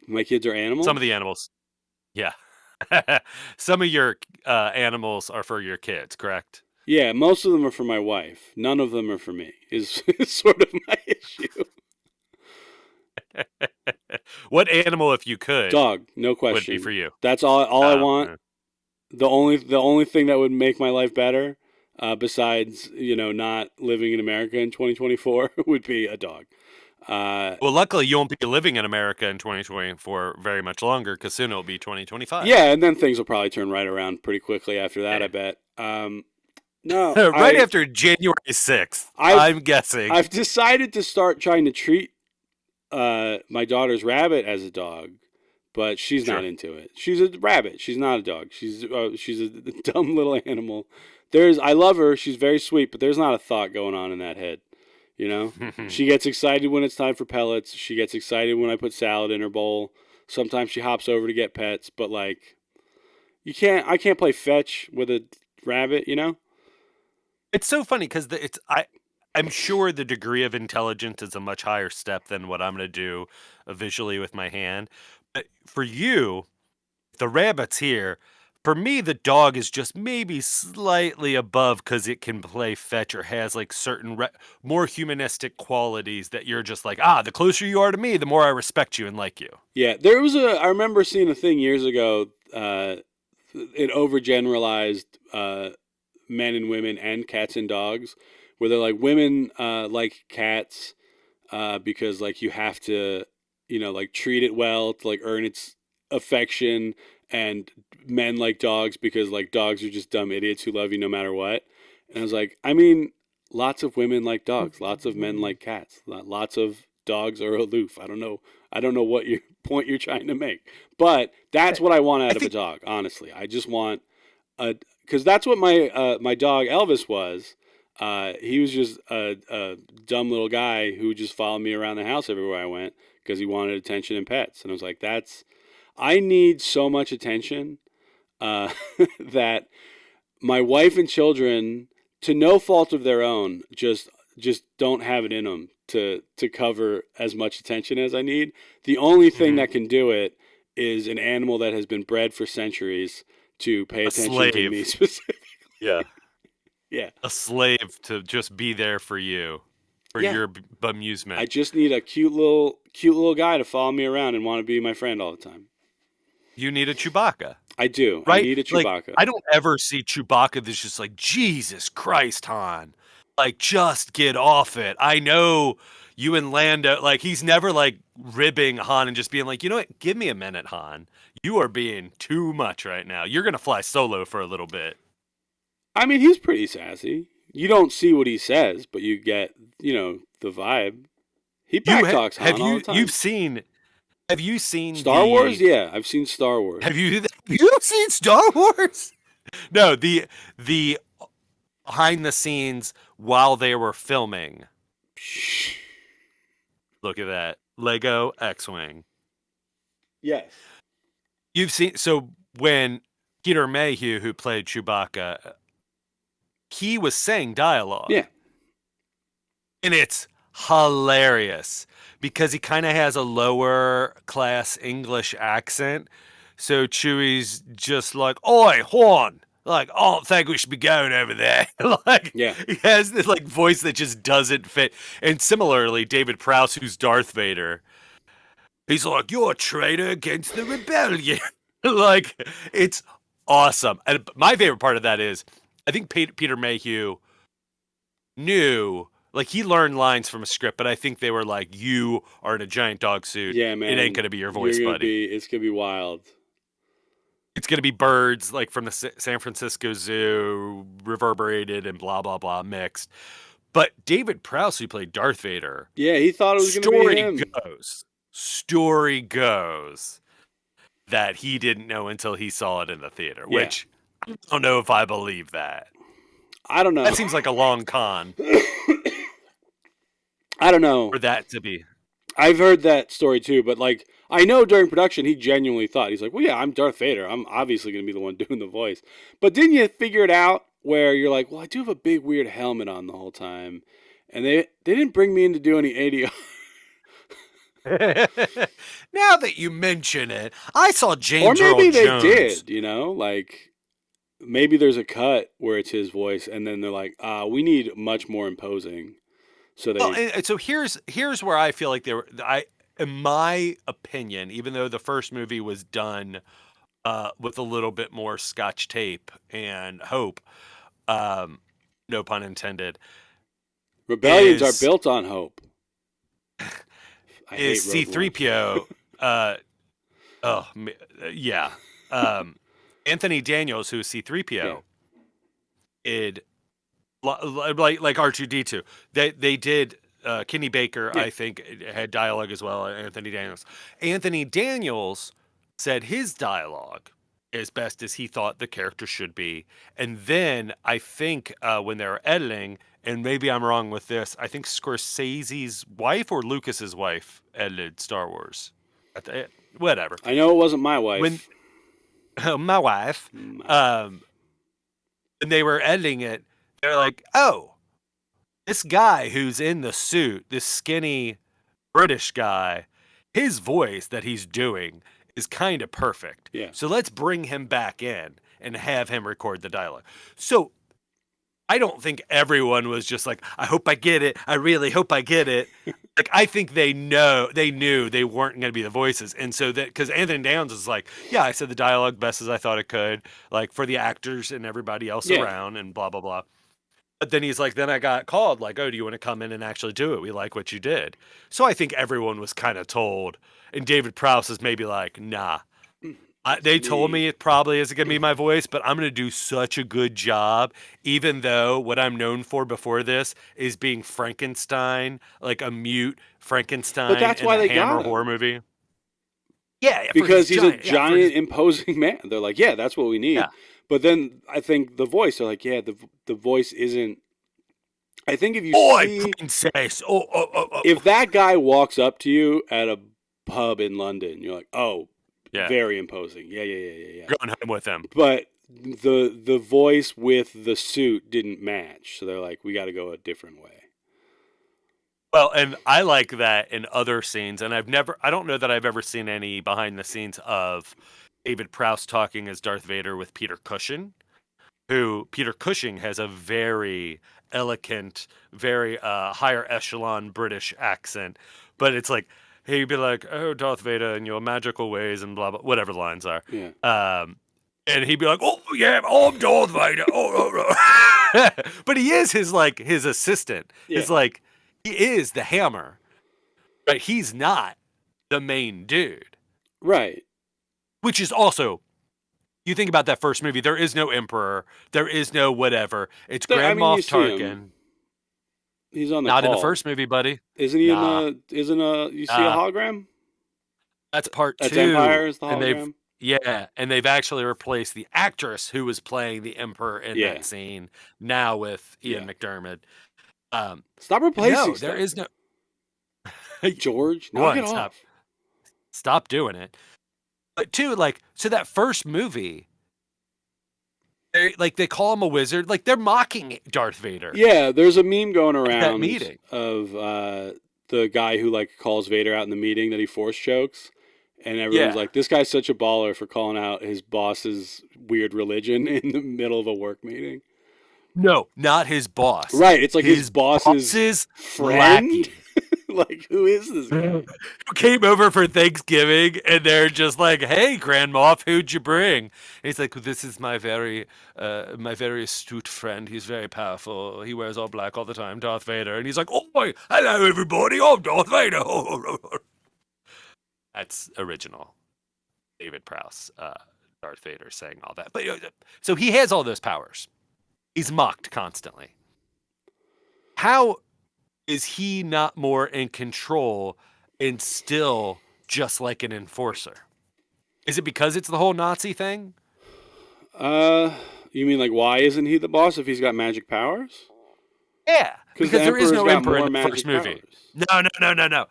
My kids are animals? Some of the animals. Yeah. Some of your animals are for your kids, correct? Yeah, most of them are for my wife. None of them are for me, is sort of my issue. What animal, if you could, dog, no question, would be for you? That's all I want. The only thing that would make my life better, besides not living in America in 2024, would be a dog. Well, luckily you won't be living in America in 2024 very much longer, because soon it'll be 2025. Yeah, and then things will probably turn right around pretty quickly after that. I bet. No, right after January 6th, I'm guessing. I've decided to start trying to treat my daughter's rabbit as a dog, but she's not into it. She's a rabbit. She's not a dog. She's a dumb little animal. I love her. She's very sweet, but there's not a thought going on in that head. She gets excited when it's time for pellets. She gets excited when I put salad in her bowl. Sometimes she hops over to get pets, but like, I can't play fetch with a rabbit. It's so funny because I'm sure the degree of intelligence is a much higher step than what I'm going to do visually with my hand. But for you, the rabbit's here. For me, the dog is just maybe slightly above because it can play fetch or has like certain more humanistic qualities that you're just like, the closer you are to me, the more I respect you and like you. Yeah, I remember seeing a thing years ago, it overgeneralized men and women and cats and dogs, where they're like, women like cats because like you have to, like treat it well to like earn its affection, and men like dogs because like dogs are just dumb idiots who love you no matter what. And I was like, I mean, lots of women like dogs, lots of men like cats, lots of dogs are aloof. I don't know what your point you're trying to make, but that's what I want out of a dog. Honestly, I just want because that's what my dog Elvis was. He was just a dumb little guy who just followed me around the house everywhere I went because he wanted attention and pets. And I was like, I need so much attention that my wife and children, to no fault of their own, just don't have it in them to cover as much attention as I need. The only thing that can do it is an animal that has been bred for centuries to pay attention to me specifically. Yeah. Yeah. A slave to just be there for you, for your amusement. I just need a cute little guy to follow me around and want to be my friend all the time. You need a Chewbacca. I do. Right? I need a Chewbacca. Like, I don't ever see Chewbacca that's just like, Jesus Christ, Han. Like, just get off it. I know you and Lando, like, he's never like ribbing Han and just being like, you know what? Give me a minute, Han. You are being too much right now. You're going to fly solo for a little bit. I mean, he's pretty sassy. You don't see what he says, but you get, the vibe. He backtalks Han all the time. Have you seen Star Wars? Yeah, I've seen Star Wars. Have you seen Star Wars? No, the behind the scenes while they were filming. Look at that. Lego X-Wing. Yes. You've seen, so when Peter Mayhew, who played Chewbacca, he was saying dialogue. Yeah. And it's hilarious because he kind of has a lower class English accent. So Chewie's just like, "Oi, Horn!" Like, "I don't think we should be going over there." Like, yeah. He has this like voice that just doesn't fit. And similarly, David Prowse, who's Darth Vader, he's like, "You're a traitor against the rebellion." Like, it's awesome. And my favorite part of that is, I think Peter Mayhew knew Like, he learned lines from a script, but I think they were like, you are in a giant dog suit. Yeah, man. It ain't going to be your voice, buddy. It's going to be wild. It's going to be birds, like, from the San Francisco Zoo, reverberated and blah, blah, blah, mixed. But David Prowse, who played Darth Vader. Yeah, he thought it was going to be him. Story goes that he didn't know until he saw it in the theater, which I don't know if I believe that. I don't know. That seems like a long con. I don't know. For that to be. I've heard that story too, but like, I know during production he genuinely thought, he's like, well, yeah, I'm Darth Vader. I'm obviously going to be the one doing the voice. But didn't you figure it out where you're like, well, I do have a big weird helmet on the whole time. And they didn't bring me in to do any ADR. Now that you mention it, I saw James Earl Or maybe Jones. they did, you know, like maybe there's a cut where it's his voice and then they're like, we need much more imposing. So so here's where I feel like in my opinion, even though the first movie was done with a little bit more Scotch tape and hope, no pun intended. Rebellions are built on hope. Is C-3PO? Yeah. Anthony Daniels, who is C-3PO, like R2-D2. They did. Kenny Baker, I think, had dialogue as well. Anthony Daniels. Anthony Daniels said his dialogue as best as he thought the character should be, and then I think when they were editing, and maybe I'm wrong with this, I think Scorsese's wife or Lucas's wife edited Star Wars. Whatever. I know it wasn't my wife. My wife. And they were editing it. They're like, oh, this guy who's in the suit, this skinny British guy, his voice that he's doing is kind of perfect. Yeah. So let's bring him back in and have him record the dialogue. So I don't think everyone was just like, I hope I get it. I really hope I get it. Like, I think they knew they weren't going to be the voices. And so that, because Anthony Downs is like, yeah, I said the dialogue best as I thought it could, like for the actors and everybody else around and blah, blah, blah. But then he's like, then I got called like, oh, do you want to come in and actually do it? We like what you did. So I think everyone was kind of told. And David Prowse is maybe like, nah. They told me it probably isn't going to be my voice, but I'm going to do such a good job, even though what I'm known for before this is being Frankenstein, like a mute Frankenstein but that's why in a they Hammer got him. horror movie. Yeah, because he's a giant, imposing man. They're like, yeah, that's what we need. Yeah. But then I think the voice, they're like, yeah, the voice isn't. I think if you see, princess. If that guy walks up to you at a pub in London, you're like, oh, very imposing. Yeah. Going home with him. But the voice with the suit didn't match, so they're like, we got to go a different way. Well, and I like that in other scenes, and I don't know that I've ever seen any behind the scenes of David Prowse talking as Darth Vader with Peter Cushing, who Peter Cushing has a very elegant, very higher echelon British accent, but it's like, he'd be like, oh, Darth Vader in your magical ways and blah, blah, whatever the lines are. Yeah. And he'd be like, oh, yeah, I'm Darth Vader. But he is his assistant. Yeah. He is the Hammer, but he's not the main dude. Right. Which is also, you think about that first movie, there is no Emperor, there is no whatever. It's Grand Moff Tarkin. He's on the Not call. in the first movie, buddy. Isn't he you see a hologram? That's part 2. That's Empire is the hologram? And they've actually replaced the actress who was playing the Emperor in that scene now with Ian McDermott. Stop replacing there is no George, knock it off. Stop doing it. But 2, so that first movie, they call him a wizard, like they're mocking Darth Vader. Yeah, there's a meme going around that meeting of the guy who calls Vader out in the meeting that he force chokes, and everyone's like, "This guy's such a baller for calling out his boss's weird religion in the middle of a work meeting." No, not his boss. Right, it's like his boss's friend. Like, who is this guy? Who came over for Thanksgiving, and they're just like, "Hey, Grand Moff, who'd you bring?" And he's like, "This is my very astute friend. He's very powerful. He wears all black all the time, Darth Vader." And he's like, "Oi, hello everybody, I'm Darth Vader." That's original David Prowse, Darth Vader saying all that. But so he has all those powers. He's mocked constantly. How is he not more in control and still just like an enforcer? Is it because it's the whole Nazi thing? You mean like why isn't he the boss if he's got magic powers? Yeah, because there is no emperor in the first movie. Powers. No.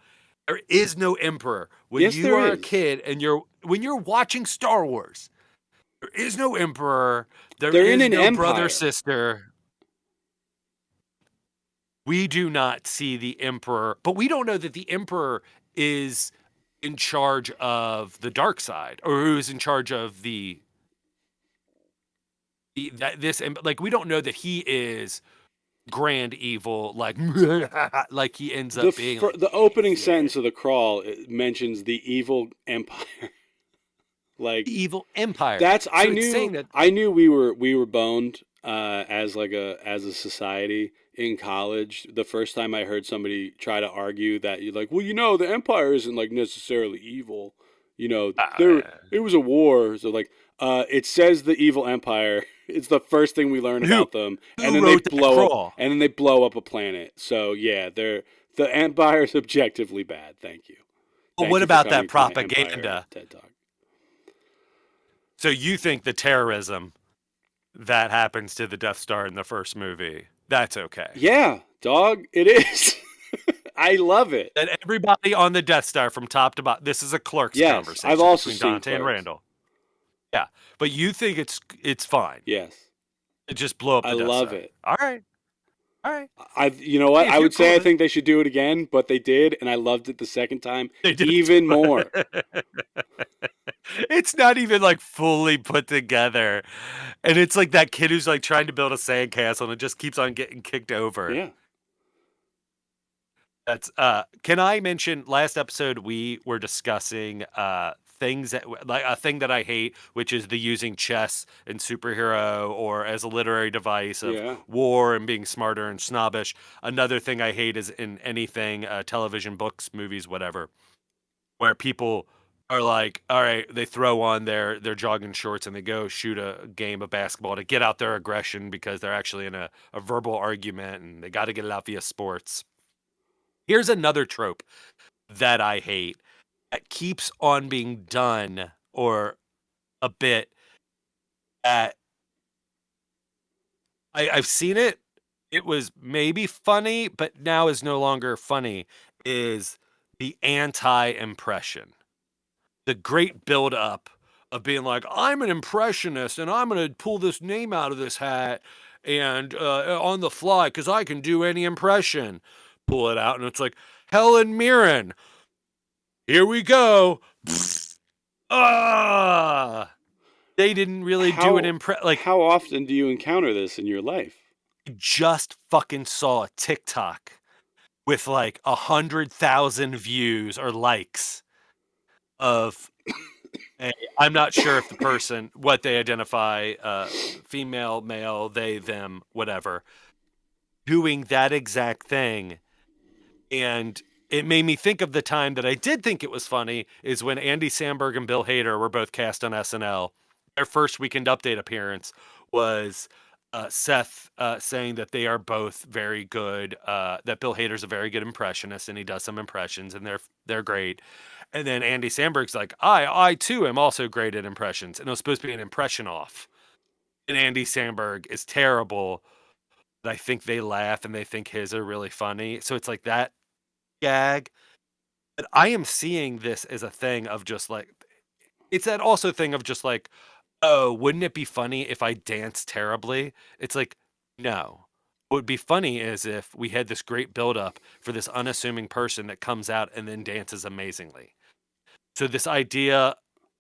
There is no emperor. When Yes, you are a kid and when you're watching Star Wars, there is no emperor. They're is in no an brother empire. sister. We do not see the emperor, but we don't know that the emperor is in charge of the dark side or who's in charge of we don't know that he is grand evil, like like he ends up being. The opening sentence of the crawl mentions the evil empire. Like the evil empire. That's so I knew we were boned as a society in college. The first time I heard somebody try to argue that you're like, well, the empire isn't like necessarily evil. It was a war. So like, it says the evil empire. It's the first thing we learn about them, and then they blow up a planet. So yeah, the empire's objectively bad. Thank you. Well, what about that propaganda? TED Talk. So you think the terrorism that happens to the Death Star in the first movie, that's okay? Yeah, dog, it is. I love it. And everybody on the Death Star from top to bottom, this is a Clerks conversation I've also between seen Dante Clerks. and Randall. Yeah, but you think it's fine? Yes. It just blew up the Death Star. I love it. All right. You know what? Hey, I would say I think they should do it again, but they did, and I loved it the second time even more. It's not even like fully put together, and it's like that kid who's like trying to build a sandcastle and it just keeps on getting kicked over. Yeah. That's can I mention last episode we were discussing things that like a thing that I hate, which is the using chess and superhero or as a literary device of war and being smarter and snobbish. Another thing I hate is in anything, television, books, movies, whatever, where people are like, all right, they throw on their jogging shorts and they go shoot a game of basketball to get out their aggression because they're actually in a verbal argument and they got to get it out via sports. Here's another trope that I hate that keeps on being done or a bit at I've seen it. It was maybe funny, but now is no longer funny, is the anti-impression. The great build-up of being like, I'm an impressionist and I'm going to pull this name out of this hat and on the fly because I can do any impression. Pull it out and it's like, Helen Mirren. Here we go. They didn't really do an impression. Like, how often do you encounter this in your life? I just fucking saw a TikTok with like 100,000 views or likes of I'm not sure if the person, what they identify, female, male, they, them, whatever, doing that exact thing. And it made me think of the time that I did think it was funny is when Andy Samberg and Bill Hader were both cast on SNL. Their first Weekend Update appearance was Seth saying that they are both very good, that Bill Hader's a very good impressionist and he does some impressions and they're great. And then Andy Samberg's like, I too am also great at impressions. And it was supposed to be an impression off. And Andy Samberg is terrible. But I think they laugh and they think his are really funny. So it's like that gag. But I am seeing this as a thing of just like, it's that also thing of just like, oh, wouldn't it be funny if I danced terribly? It's like, no. What would be funny is if we had this great buildup for this unassuming person that comes out and then dances amazingly. So this idea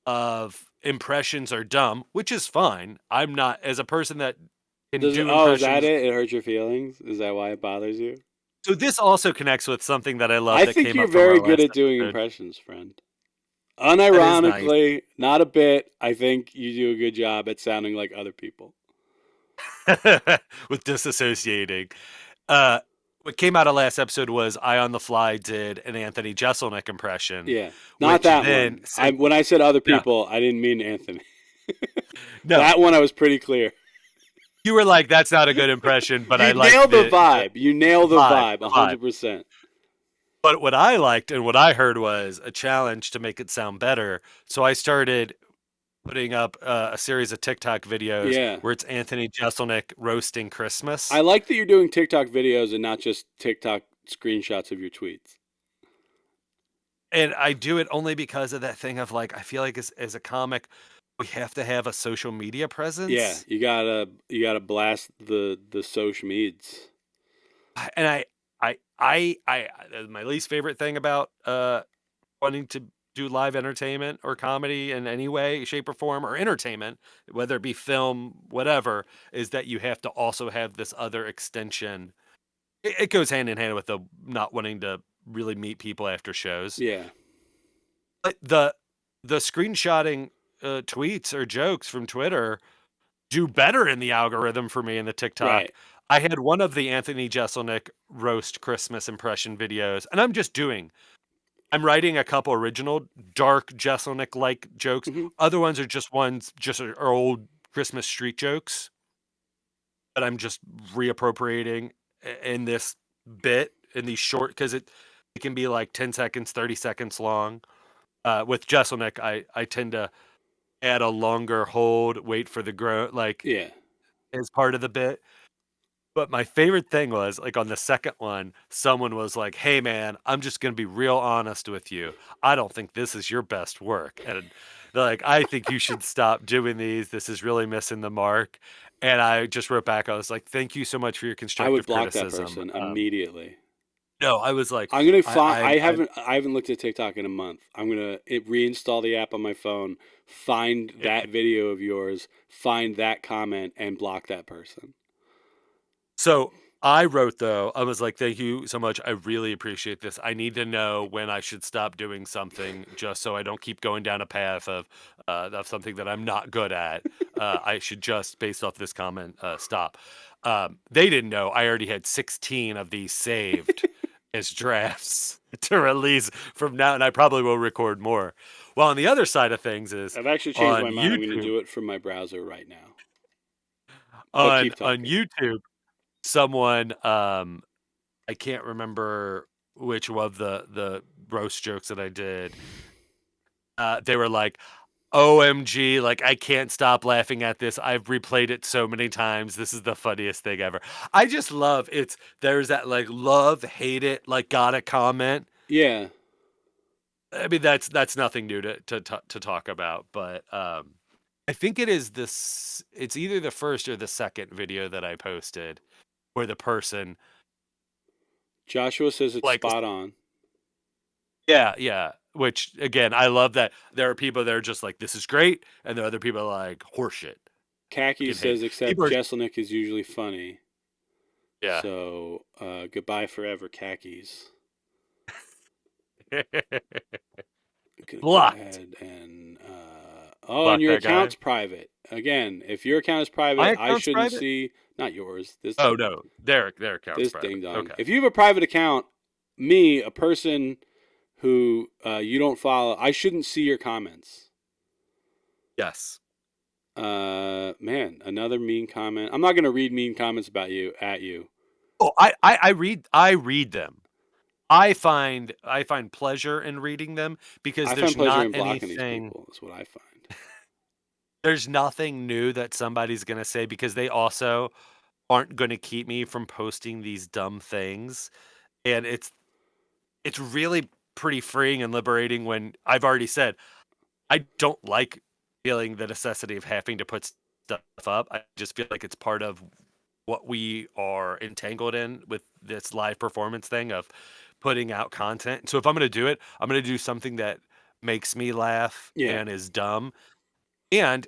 of impressions are dumb, which is fine. I'm not, as a person that can do impressions. Is that it? It hurts your feelings? Is that why it bothers you? So this also connects with something that I love I that think came you're up from our very good last at doing episode. impressions, friend. That is nice. Unironically, not a bit. I think you do a good job at sounding like other people. With disassociating. What came out of last episode was I on the fly did an Anthony Jeselnik impression. Yeah, not which that then one. When I said other Yeah. people, I didn't mean Anthony. No, That one I was pretty clear. you were like, "That's not a good impression," but I You liked nailed the vibe. You nailed the vibe, vibe. 100%. But what I liked and what I heard was a challenge to make it sound better. So I started putting up a series of TikTok videos Yeah. where it's Anthony Jeselnik roasting Christmas. I like that you're doing TikTok videos and not just TikTok screenshots of your tweets. And I do it only because of that thing of like, I feel like as a comic, we have to have a social media presence. Yeah, you gotta blast the social medias. And I my least favorite thing about wanting to do live entertainment or comedy in any way, shape, or form, or entertainment, whether it be film, whatever, is that you have to also have this other extension. It goes hand in hand with the not wanting to really meet people after shows. Yeah. But the screenshotting tweets or jokes from Twitter do better in the algorithm for me in the TikTok. Right. I had one of the Anthony Jeselnik roast Christmas impression videos, and I'm writing a couple original dark Jeselnik-like jokes. Mm-hmm. Other ones are just are old Christmas street jokes that I'm just reappropriating in this bit in these short, because it can be like 10 seconds, 30 seconds long. With Jeselnik, I tend to add a longer hold, wait for the grow, like as part of the bit. But my favorite thing was, like, on the second one, someone was like, "Hey, man, I'm just going to be real honest with you. I don't think this is your best work." And they're like, "I think you should stop doing these. This is really missing the mark." And I just wrote back. I was like, "Thank you so much for your I would constructive block criticism." that person immediately. No, I was like, I'm gonna find. I haven't looked at TikTok in a month. I'm gonna reinstall the app on my phone, find that video of yours, find that comment, and block that person. So I wrote, though, I was like, "Thank you so much. I really appreciate this. I need to know when I should stop doing something just so I don't keep going down a path of something that I'm not good at. I should just, based off this comment, stop." They didn't know I already had 16 of these saved as drafts to release from now, and I probably will record more. Well, on the other side of things is I've actually changed my mind. I'm going to YouTube, do it from my browser right now. on Keep talking. YouTube, someone I can't remember which of the roast jokes that I did. They were like, "OMG, like, I can't stop laughing at this. I've replayed it so many times. This is the funniest thing ever." I just love there's that like love, hate it, like gotta comment. Yeah. I mean, that's nothing new to talk about, but I think it's either the first or the second video that I posted where the person, Joshua says it's like, spot on. Yeah. Which, again, I love that there are people that are just like, "This is great," and there are other people like, "Horseshit." Khaki says, except Jeselnik is usually funny. Yeah. So, goodbye forever, Khakis. Blocked. Go ahead and and your account's private. Again, if your account is private, I shouldn't see. Not yours. Oh no, their account's this private. ding dong. Okay. If you have a private account, me, a person who you don't follow, I shouldn't see your comments. Yes. Man, another mean comment. I'm not gonna read mean comments about you at you. Oh, I read them. I find pleasure in reading them because there's not anything. These people, is what I find. There's nothing new that somebody's gonna say, because they also aren't gonna keep me from posting these dumb things, and it's really pretty freeing and liberating when I've already said I don't like feeling the necessity of having to put stuff up. I just feel like it's part of what we are entangled in with this live performance thing of putting out content. So if I'm going to do it, I'm going to do something that makes me laugh and is dumb. And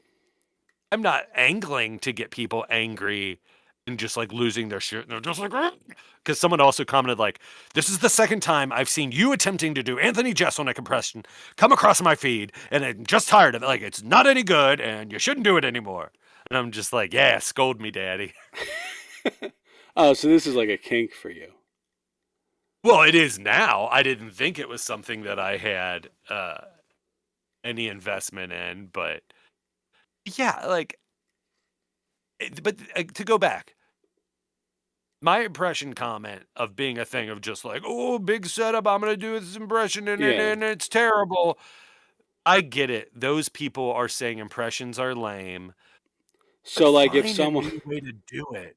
I'm not angling to get people angry and just like losing their shit. And they're just like, because someone also commented like, "This is the second time I've seen you attempting to do Anthony Jeselnik impression come across my feed, and I'm just tired of it. Like, it's not any good, and you shouldn't do it anymore." And I'm just like, "Yeah, scold me, daddy." Oh, so this is like a kink for you. Well, it is now. I didn't think it was something that I had any investment in, but yeah, like, but to go back, my impression comment of being a thing of just like, oh, big setup, I'm going to do this impression and it's terrible. I get it. Those people are saying impressions are lame. So like if find someone a new way to do it.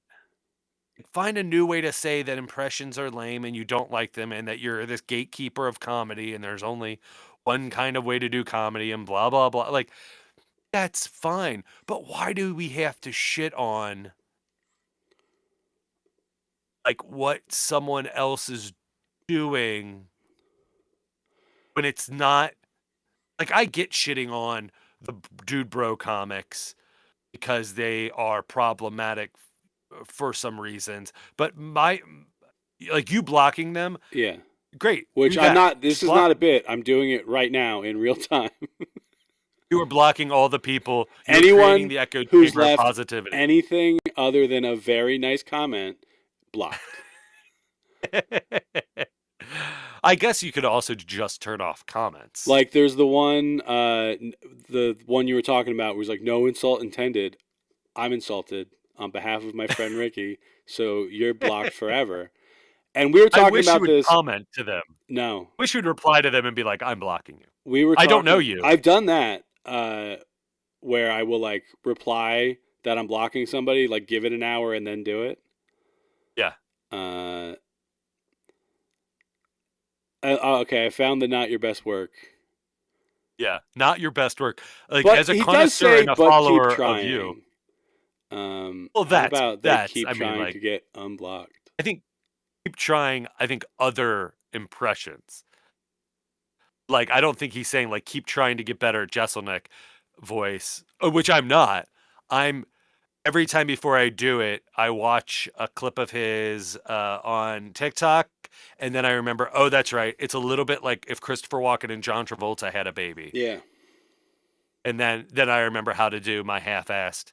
Find a new way to say that impressions are lame and you don't like them and that you're this gatekeeper of comedy and there's only one kind of way to do comedy and blah, blah, blah. Like, that's fine. But why do we have to shit on like what someone else is doing when it's not like I get shitting on the Dude Bro comics because they are problematic for some reasons, but like you blocking them, yeah, great. which do I'm that. not. This Just is block not a them. bit. I'm doing it right now in real time. You are blocking all the people. You're creating Anyone the echo who's chamber of left positivity. anything other than a very nice comment, blocked. I guess you could also just turn off comments. Like there's the one you were talking about was like no insult intended. I'm insulted on behalf of my friend Ricky, so you're blocked forever. And we were I talking wish you about would this. comment to them. No, Wish you'd reply to them and be like, "I'm blocking you." we were. I don't know talking- you. I've done that where I will like reply that I'm blocking somebody, like give it an hour and then do it. Yeah. Okay, I found the not your best work. Yeah, not your best work. Like But as a he does connoisseur say, and a but follower keep trying. of you. Well, Well, how about they keep I mean, trying like, to get unblocked? I think keep trying. I think other impressions. Like I don't think he's saying like keep trying to get better at Jesselnick voice, which I'm not. I'm every time before I do it, I watch a clip of his on TikTok, and then I remember, oh, that's right. It's a little bit like if Christopher Walken and John Travolta had a baby. Yeah. And then I remember how to do my half-assed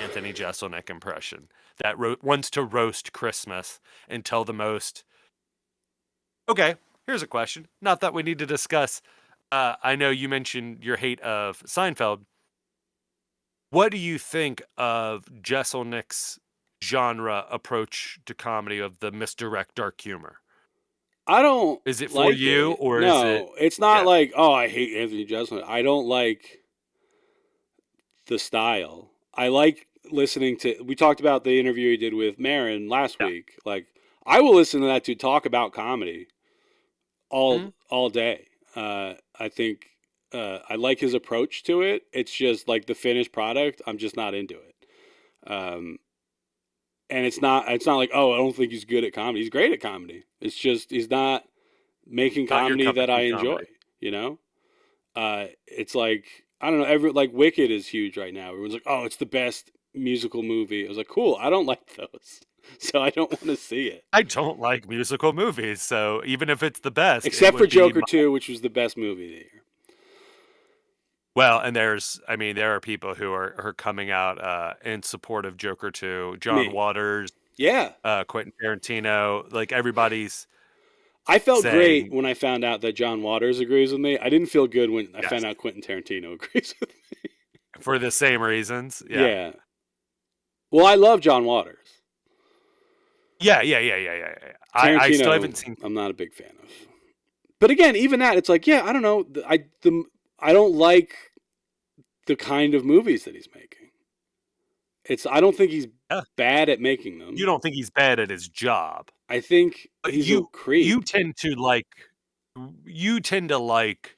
Anthony Jeselnik impression that wants to roast Christmas and tell the most. Okay, here's a question. Not that we need to discuss. I know you mentioned your hate of Seinfeld. What do you think of Jeselnik's genre approach to comedy of the misdirect dark humor? I don't. Is it for like you it. or no, is it? it's not Yeah. like I hate Anthony Jeselnik. I don't like the style. I like listening to. We talked about the interview he did with Marin last week. Like I will listen to that to talk about comedy all day. I think I like his approach to it. It's just like the finished product. I'm just not into it. And it's not like, oh, I don't think he's good at comedy. He's great at comedy. It's just he's not making comedy that I enjoy. You know, it's like I don't know. Like Wicked is huge right now. Everyone's like, oh, it's the best musical movie. I was like, cool. I don't like those, so I don't want to see it. I don't like musical movies, so even if it's the best, except for Joker 2, which was the best movie of the year. Well, and there are people who are coming out in support of Joker 2. John Waters, Quentin Tarantino, like everybody's. I felt great when I found out that John Waters agrees with me. I didn't feel good when I found out Quentin Tarantino agrees with me. For the same reasons. Yeah. Well, I love John Waters. Yeah. I still haven't seen. I'm not a big fan of. But again, even that, it's like, yeah, I don't know. I don't like the kind of movies that he's making. I don't think he's bad at making them. You don't think he's bad at his job. I think he's a creep. You tend to like,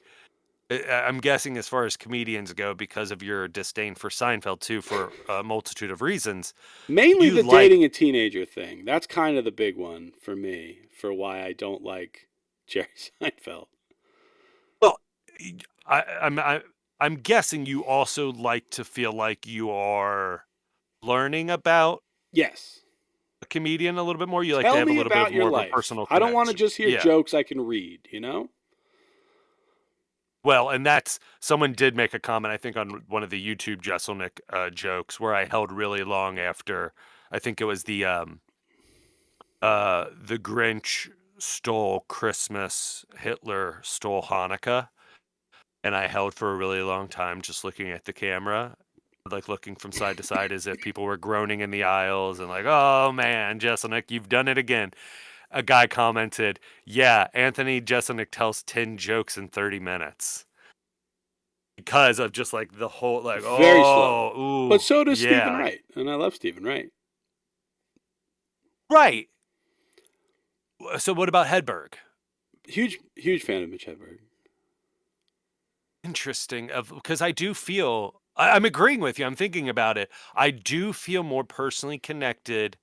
I'm guessing as far as comedians go, because of your disdain for Seinfeld too, for a multitude of reasons. Mainly the dating a teenager thing. That's kind of the big one for me, for why I don't like Jerry Seinfeld. Well, I'm guessing you also like to feel like you are learning about a comedian a little bit more? You like Tell to have a me little bit about of your more of a life. personal I don't want to connection. just hear Yeah. jokes I can read, you know? Well, and that's someone did make a comment, I think, on one of the YouTube Jesselnick jokes where I held really long after. I think it was the Grinch stole Christmas, Hitler stole Hanukkah, and I held for a really long time just looking at the camera, like looking from side to side as if people were groaning in the aisles and like, oh man, Jesselnick, you've done it again. A guy commented, yeah, Anthony Jeselnik tells 10 jokes in 30 minutes. Because of just like the whole, like, Very slow. ooh, But so does yeah. Stephen Wright, and I love Stephen Wright. Right. So what about Hedberg? Huge fan of Mitch Hedberg. Interesting, because I do feel, I'm agreeing with you. I'm thinking about it. I do feel more personally connected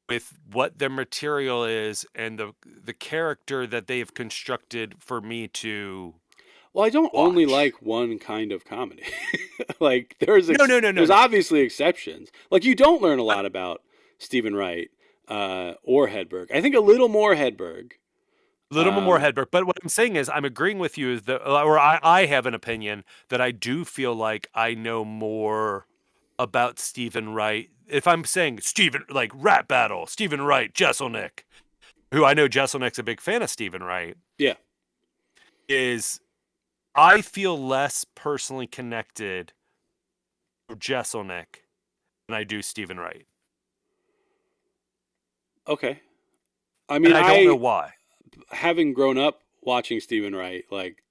with what their material is and the character that they have constructed for me to. Well, I don't only like one kind of comedy. Like there's No. obviously exceptions. Like you don't learn a lot about Stephen Wright or Hedberg. I think a little more Hedberg. A little more Hedberg, but what I'm saying is I'm agreeing with you is that, or I have an opinion that I do feel like I know more about Stephen Wright. If I'm saying Stephen, like rap battle, Stephen Wright, Jesselnick, who I know Jesselnick's a big fan of Stephen Wright. Yeah. Is I feel less personally connected to Jesselnick than I do Stephen Wright. Okay. I mean, and I don't know why. Having grown up watching Stephen Wright, like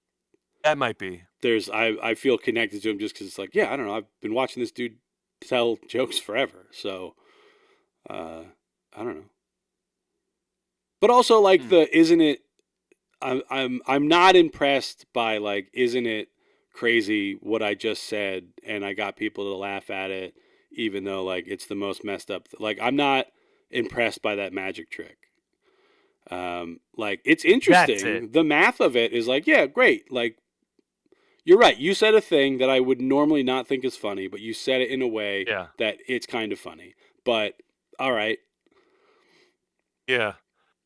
that might be. I feel connected to him just because it's like, yeah, I don't know. I've been watching this dude tell jokes forever, so I don't know. But also, like isn't it? I'm not impressed by like, isn't it crazy what I just said, and I got people to laugh at it, even though like it's the most messed up. Like I'm not impressed by that magic trick. Like it's interesting. The math of it is like, yeah, great. Like you're right. You said a thing that I would normally not think is funny, but you said it in a way that it's kind of funny. But all right. Yeah.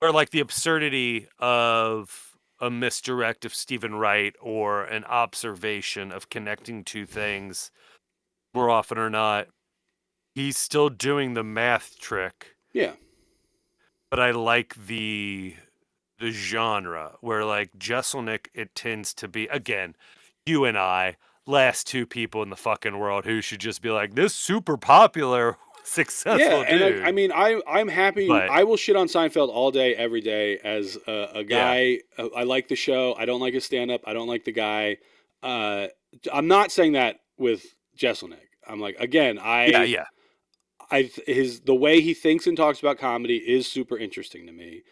Or like the absurdity of a misdirect of Stephen Wright or an observation of connecting two things more often or not. He's still doing the math trick. Yeah. But I like the genre where like Jesselnick, it tends to be, again, you and I, last two people in the fucking world who should just be like, this super popular, successful dude. And I mean, I'm happy. But I will shit on Seinfeld all day, every day as a guy. Yeah. I like the show. I don't like his stand-up. I don't like the guy. I'm not saying that with Jesselnick. I'm like, again, the way he thinks and talks about comedy is super interesting to me.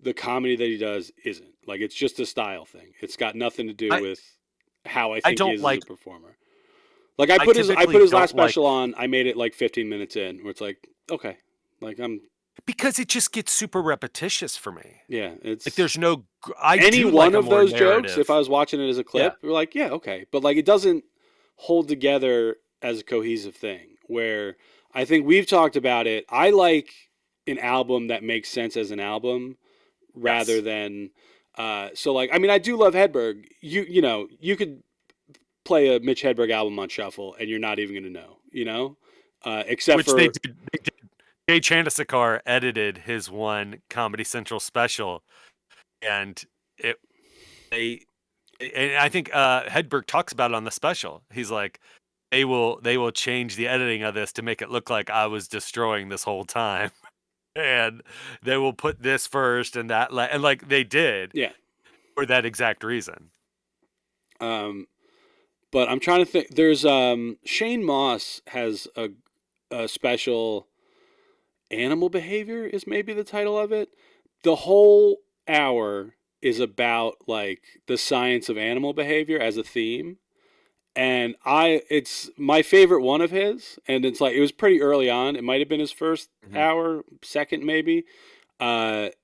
The comedy that he does isn't. Like, it's just a style thing. It's got nothing to do with how I think he is as a performer. Like I put his last special on. I made it like 15 minutes in, where it's like, okay, like because it just gets super repetitious for me. Yeah, it's like there's no any one of those jokes. If I was watching it as a clip, we're like, yeah, okay, but like it doesn't hold together as a cohesive thing. Where I think we've talked about it. I like an album that makes sense as an album, rather than. So like, I mean, I do love Hedberg. You know, you could play a Mitch Hedberg album on shuffle and you're not even going to know, you know, except for they did. Jay Chandrasekhar edited his one Comedy Central special, and I think Hedberg talks about it on the special. He's like, they will change the editing of this to make it look like I was destroying this whole time. And they will put this first and that, and like they did, for that exact reason. But I'm trying to think. There's Shane Moss has a special. Animal Behavior is maybe the title of it. The whole hour is about like the science of animal behavior as a theme. And it's my favorite one of his, and it's like it was pretty early on. It might have been his first hour, second maybe. But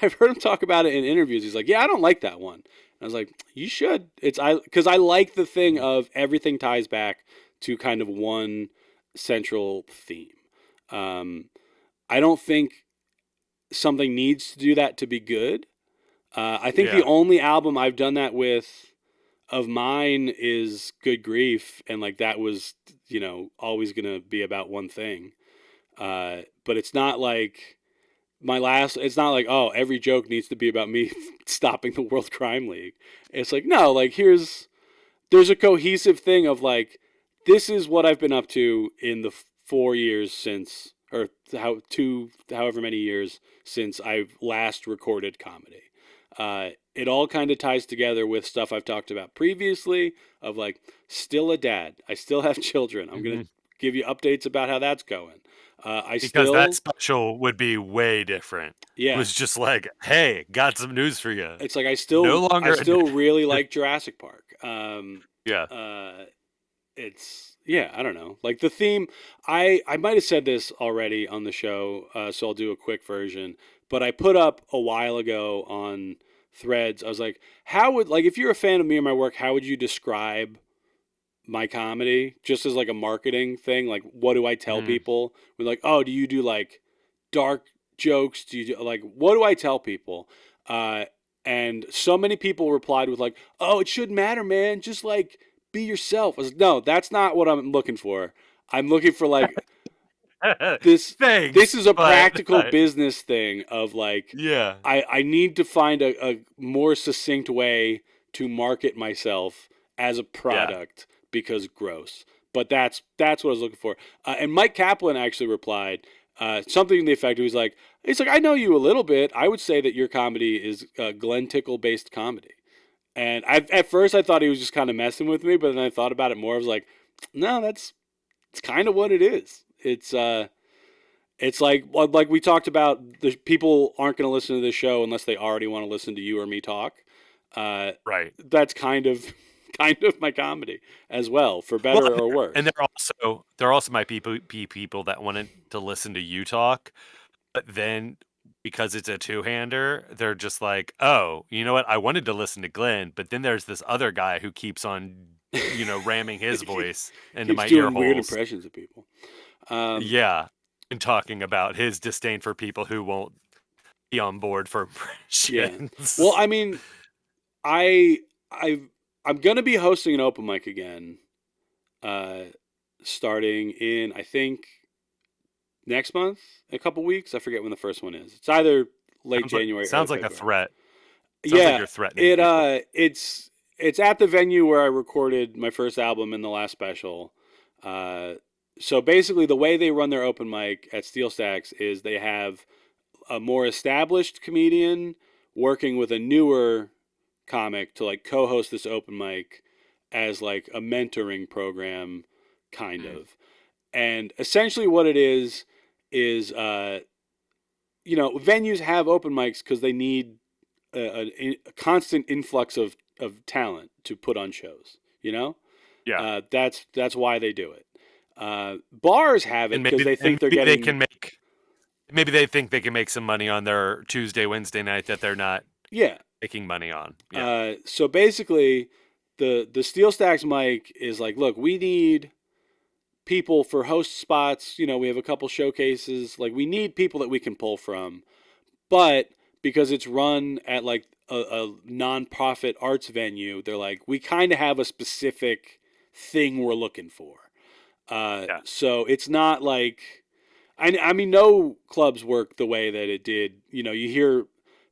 I've heard him talk about it in interviews. He's like, "Yeah, I don't like that one." And I was like, "You should." Because I like the thing of everything ties back to kind of one central theme. I don't think something needs to do that to be good. I think the only album I've done that with of mine is Good Grief, and like that was, always gonna be about one thing. But it's not like it's not like, oh, every joke needs to be about me stopping the World Crime League. It's like, no, like there's a cohesive thing of like, this is what I've been up to in the 4 years since, or however many years since I've last recorded comedy. It all kind of ties together with stuff I've talked about previously of like, still a dad. I still have children. I'm going to give you updates about how that's going. Because that special would be way different. Yeah. It was just like, hey, got some news for you. It's like I still really like Jurassic Park. I don't know. Like the theme, I might have said this already on the show, so I'll do a quick version. But I put up a while ago on Threads. I was like, if you're a fan of me or my work, how would you describe my comedy? Just as like a marketing thing, like what do I tell people? We're like, oh, do you do like dark jokes? Do you do like, what do I tell people? And so many people replied with like, oh, it shouldn't matter, man. Just like be yourself. I was like, no, that's not what I'm looking for. I'm looking for like this. Thanks, this is a practical business thing of like, yeah. I need to find a more succinct way to market myself as a product because gross. But that's what I was looking for. And Mike Kaplan actually replied something to the effect. He was like, I know you a little bit. I would say that your comedy is Glen Tickle based comedy. And at first I thought he was just kind of messing with me, but then I thought about it more. I was like, no, it's kind of what it is. It's like we talked about, the people aren't going to listen to this show unless they already want to listen to you or me talk. Right. That's kind of my comedy as well, for better or worse. And there also might be people that wanted to listen to you talk, but then because it's a two-hander, they're just like, oh, you know what? I wanted to listen to Glenn, but then there's this other guy who keeps on, ramming his voice into my ear holes. Weird impressions of people. And talking about his disdain for people who won't be on board for impressions. Yeah. Well, I mean, I'm going to be hosting an open mic again, starting in, I think, next month, a couple weeks. I forget when the first one is. It's either late January. Sounds like February. A threat. Sounds like you're threatening. It's at the venue where I recorded my first album and the last special. So basically, the way they run their open mic at Steel Stacks is they have a more established comedian working with a newer comic to like co-host this open mic as like a mentoring program, kind of. And essentially what it is venues have open mics because they need a constant influx of talent to put on shows, that's why they do it. Bars have it because they think maybe they think they can make some money on their Tuesday, Wednesday night that they're not making money on. So basically the Steel Stacks mic is like, look, we need people for host spots. We have a couple showcases. Like, we need people that we can pull from. But because it's run at like a non-profit arts venue, they're like, we kind of have a specific thing we're looking for. So it's not like, I mean, no clubs work the way that it did. You hear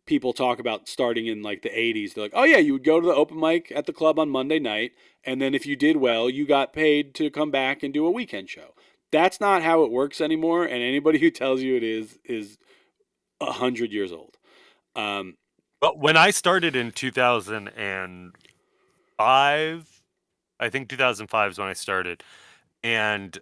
people talk about starting in like the 80s. They're like, oh yeah, you would go to the open mic at the club on Monday night, and then if you did well, you got paid to come back and do a weekend show. That's not how it works anymore, and anybody who tells you it is 100 years old. But when I started in 2005, I think 2005 is when I started, and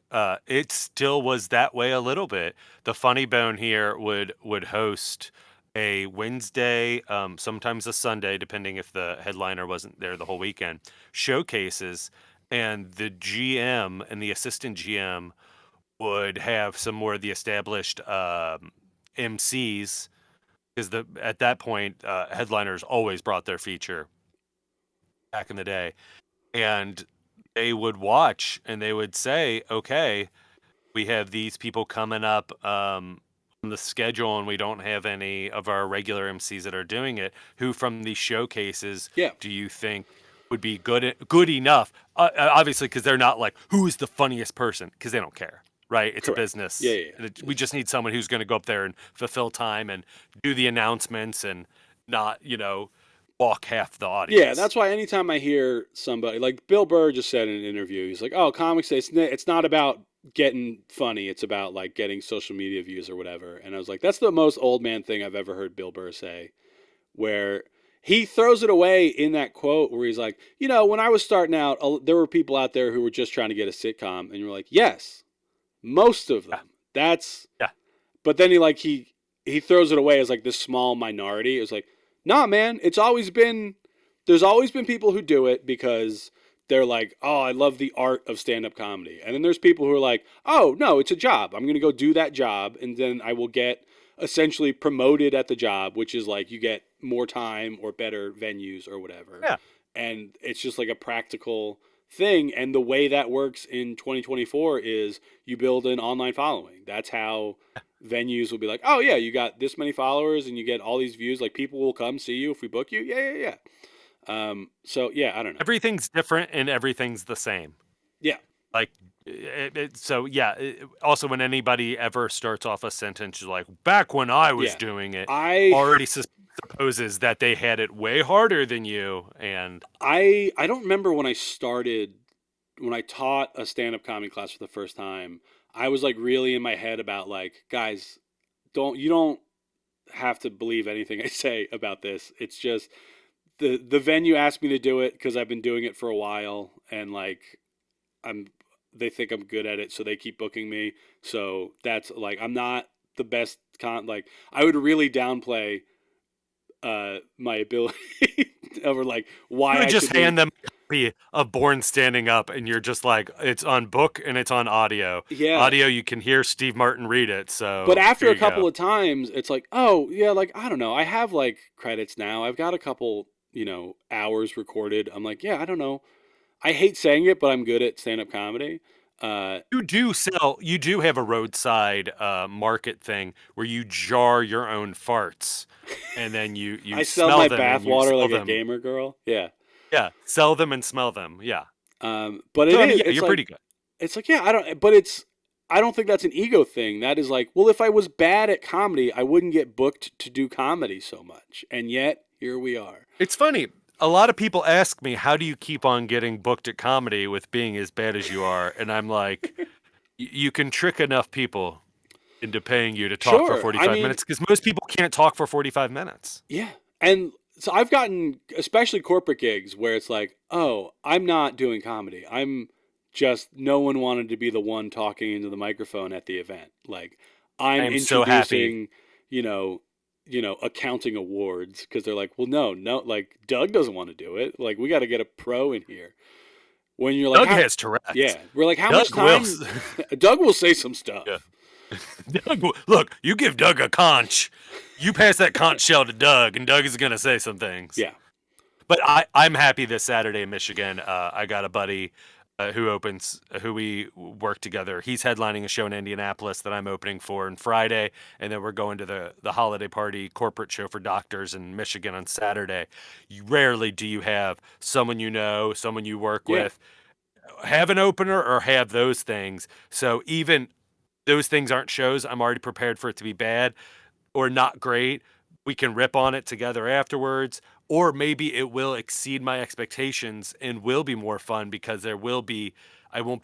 it still was that way a little bit. The Funny Bone here would host a Wednesday, sometimes a Sunday, depending if the headliner wasn't there the whole weekend, showcases, and the GM and the assistant GM would have some more of the established MCs, because at that point, headliners always brought their feature back in the day, and they would watch and they would say, okay, we have these people coming up. the schedule and we don't have any of our regular MCs that are doing it, who from these showcases do you think would be good enough? Obviously, because they're not like, who is the funniest person? Because they don't care, right? It's a business. We just need someone who's going to go up there and fulfill time and do the announcements and not, walk half the audience. Yeah, that's why anytime I hear somebody, like Bill Burr just said in an interview, he's like, oh, Comics Day, it's not about getting funny. It's about like getting social media views or whatever. And I was like, that's the most old man thing I've ever heard Bill Burr say, where he throws it away in that quote where he's like, when I was starting out, there were people out there who were just trying to get a sitcom. And you're like, yes, most of them. But then he throws it away as like this small minority. It was like, nah, man, there's always been people who do it because they're like, oh, I love the art of stand-up comedy. And then there's people who are like, oh, no, it's a job. I'm going to go do that job, and then I will get essentially promoted at the job, which is like you get more time or better venues or whatever. Yeah. And it's just like a practical thing. And the way that works in 2024 is you build an online following. That's how venues will be like, oh, yeah, you got this many followers and you get all these views. Like, people will come see you if we book you. Yeah. So, yeah, I don't know. Everything's different and everything's the same. Yeah. Like, also, when anybody ever starts off a sentence like, back when I was doing it, already supposes that they had it way harder than you. And I don't remember when I taught a stand-up comedy class for the first time, I was like really in my head about like, guys, you don't have to believe anything I say about this. It's just the venue asked me to do it because I've been doing it for a while, and like they think I'm good at it, so they keep booking me. So that's like, I'm not the best like I would really downplay my ability over like why you would I just hand them a copy of Born Standing Up, and you're just like, it's on book and it's on audio. Audio, you can hear Steve Martin read it. So, but after a couple of times, it's like, oh yeah, like I don't know, I have like credits now. I've got a couple, hours recorded. I'm like, yeah, I don't know. I hate saying it, but I'm good at stand-up comedy. You do have a roadside market thing where you jar your own farts, and then you I smell sell my them bathwater like a gamer girl. Yeah, sell them and smell them. Yeah, but it's you're like, pretty good. It's like, yeah, I don't think that's an ego thing. That is like, well, if I was bad at comedy, I wouldn't get booked to do comedy so much, and yet here we are. It's funny. A lot of people ask me, how do you keep on getting booked at comedy with being as bad as you are? And I'm like, you can trick enough people into paying you to talk for 45 minutes, because most people can't talk for 45 minutes. Yeah. And so I've gotten, especially corporate gigs, where it's like, oh, I'm not doing comedy. No one wanted to be the one talking into the microphone at the event. Like, I'm introducing, so happy. Accounting awards, because they're like, well, no, like Doug doesn't want to do it. Like, we got to get a pro in here. When you're like, Doug has Tourette's. Yeah, we're like, how much time? Doug will say some stuff. Yeah. Look, you give Doug a conch, you pass that conch shell to Doug, and Doug is gonna say some things. Yeah. But I'm happy this Saturday in Michigan. I got a buddy who we work together. He's headlining a show in Indianapolis that I'm opening for on Friday, and then we're going to the holiday party corporate show for doctors in Michigan on Saturday. Rarely do you have someone someone you work with, have an opener or have those things. So even those things aren't shows, I'm already prepared for it to be bad or not great. We can rip on it together afterwards, or maybe it will exceed my expectations and will be more fun because I won't be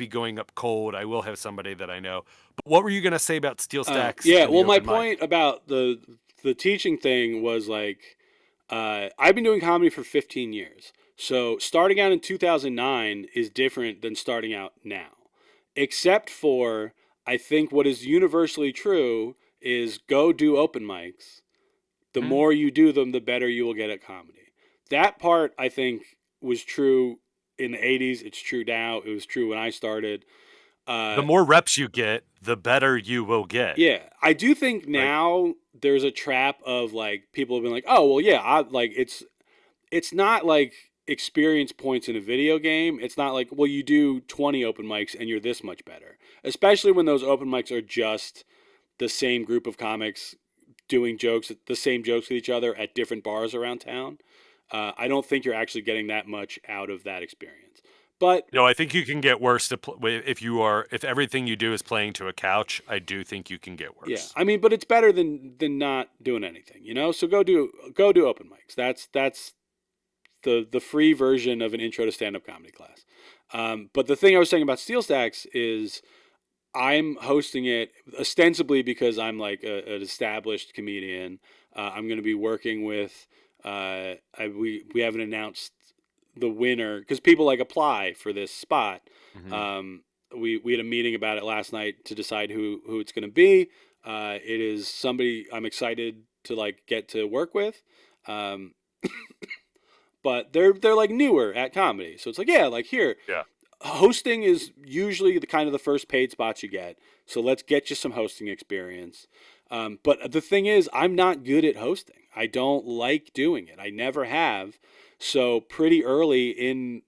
going up cold. I will have somebody that I know. But what were you going to say about Steel Stacks? My point about the teaching thing was like, I've been doing comedy for 15 years. So starting out in 2009 is different than starting out now. Except for, I think what is universally true is go do open mics. The more you do them, the better you will get at comedy. That part, I think, was true in the 80s. It's true now. It was true when I started. The more reps you get, the better you will get. Yeah. I do think now there's a trap of, like, people have been like, oh, well, yeah, it's not like experience points in a video game. It's not like, well, you do 20 open mics and you're this much better. Especially when those open mics are just the same group of comics doing the same jokes with each other at different bars around town. I don't think you're actually getting that much out of that experience. But no, I think you can get worse if everything you do is playing to a couch. I do think you can get worse. yeah, I mean, but it's better than not doing anything, you know. So go do open mics. That's the free version of an intro to stand-up comedy class. But the thing I was saying about Steel Stacks is I'm hosting it ostensibly because I'm like an established comedian. I'm going to be working with. We haven't announced the winner because people like apply for this spot. We had a meeting about it last night to decide who it's going to be. It is somebody I'm excited to like get to work with. But they're like newer at comedy. So it's like, yeah, like here. Yeah. Hosting is usually the kind of the first paid spots you get. So let's get you some hosting experience. But the thing is, I'm not good at hosting. I don't like doing it. I never have. So pretty early in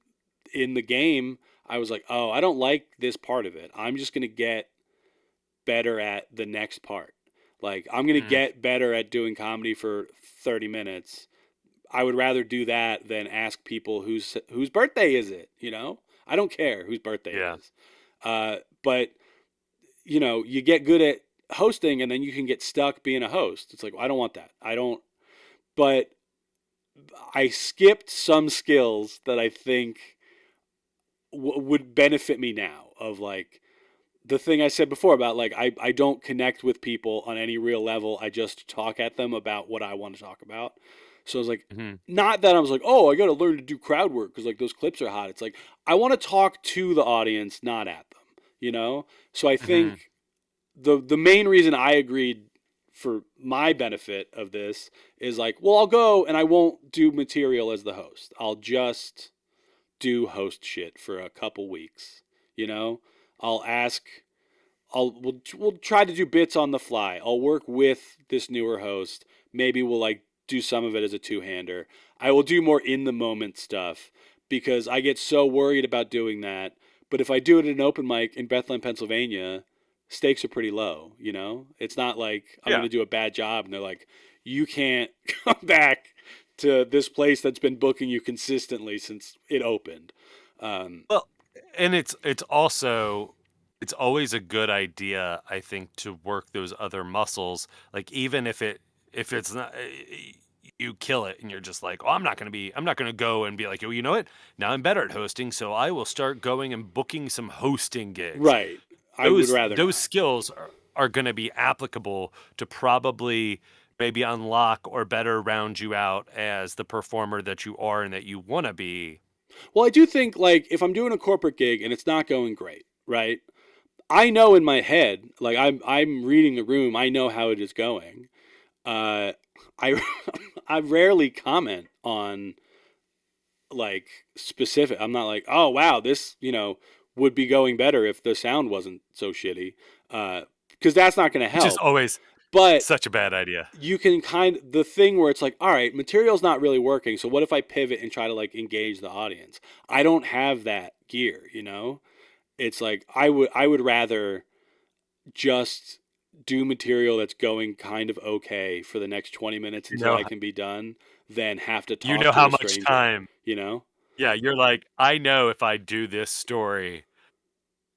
the game, I was like, oh, I don't like this part of it. I'm just going to get better at the next part. Like, I'm going to get better at doing comedy for 30 minutes. I would rather do that than ask people whose birthday is it, you know? I don't care whose birthday it is. But, you know, you get good at hosting and then you can get stuck being a host. It's like, well, I don't want that. But I skipped some skills that I think would benefit me now, of like the thing I said before about like I don't connect with people on any real level. I just talk at them about what I want to talk about. So I was like, not that I was like, oh, I got to learn to do crowd work because like those clips are hot. It's like I want to talk to the audience, not at them, you know? So I think the main reason I agreed for my benefit of this is like, well, I'll go and I won't do material as the host. I'll just do host shit for a couple weeks, you know? We'll try to do bits on the fly. I'll work with this newer host. Maybe we'll like do some of it as a two-hander. I will do more in the moment stuff because I get so worried about doing that. But if I do it at an open mic in Bethlehem, Pennsylvania, stakes are pretty low, you know? It's not like I'm going to do a bad job and they're like, you can't come back to this place that's been booking you consistently since it opened. Well, and it's always a good idea, I think, to work those other muscles. Like even if it's not, you kill it and you're just like, oh, I'm not going to go and be like, oh, you know what? Now I'm better at hosting, so I will start going and booking some hosting gigs. Right. I would rather those not. skills are going to be applicable to probably maybe unlock or better round you out as the performer that you are and that you want to be. Well, I do think like if I'm doing a corporate gig and it's not going great, right? I know in my head, like I'm reading the room, I know how it is going. I I rarely comment on like specific. I'm not like, oh wow, this, you know, would be going better if the sound wasn't so shitty. Because that's not going to help. Which is always such a bad idea. You can the thing where it's like, all right, material's not really working. So what if I pivot and try to like engage the audience? I don't have that gear, you know? It's like, I would rather just do material that's going kind of okay for the next 20 minutes until I can be done than have to talk to how a much stranger, time, you know? Yeah, you're like, I know if I do this story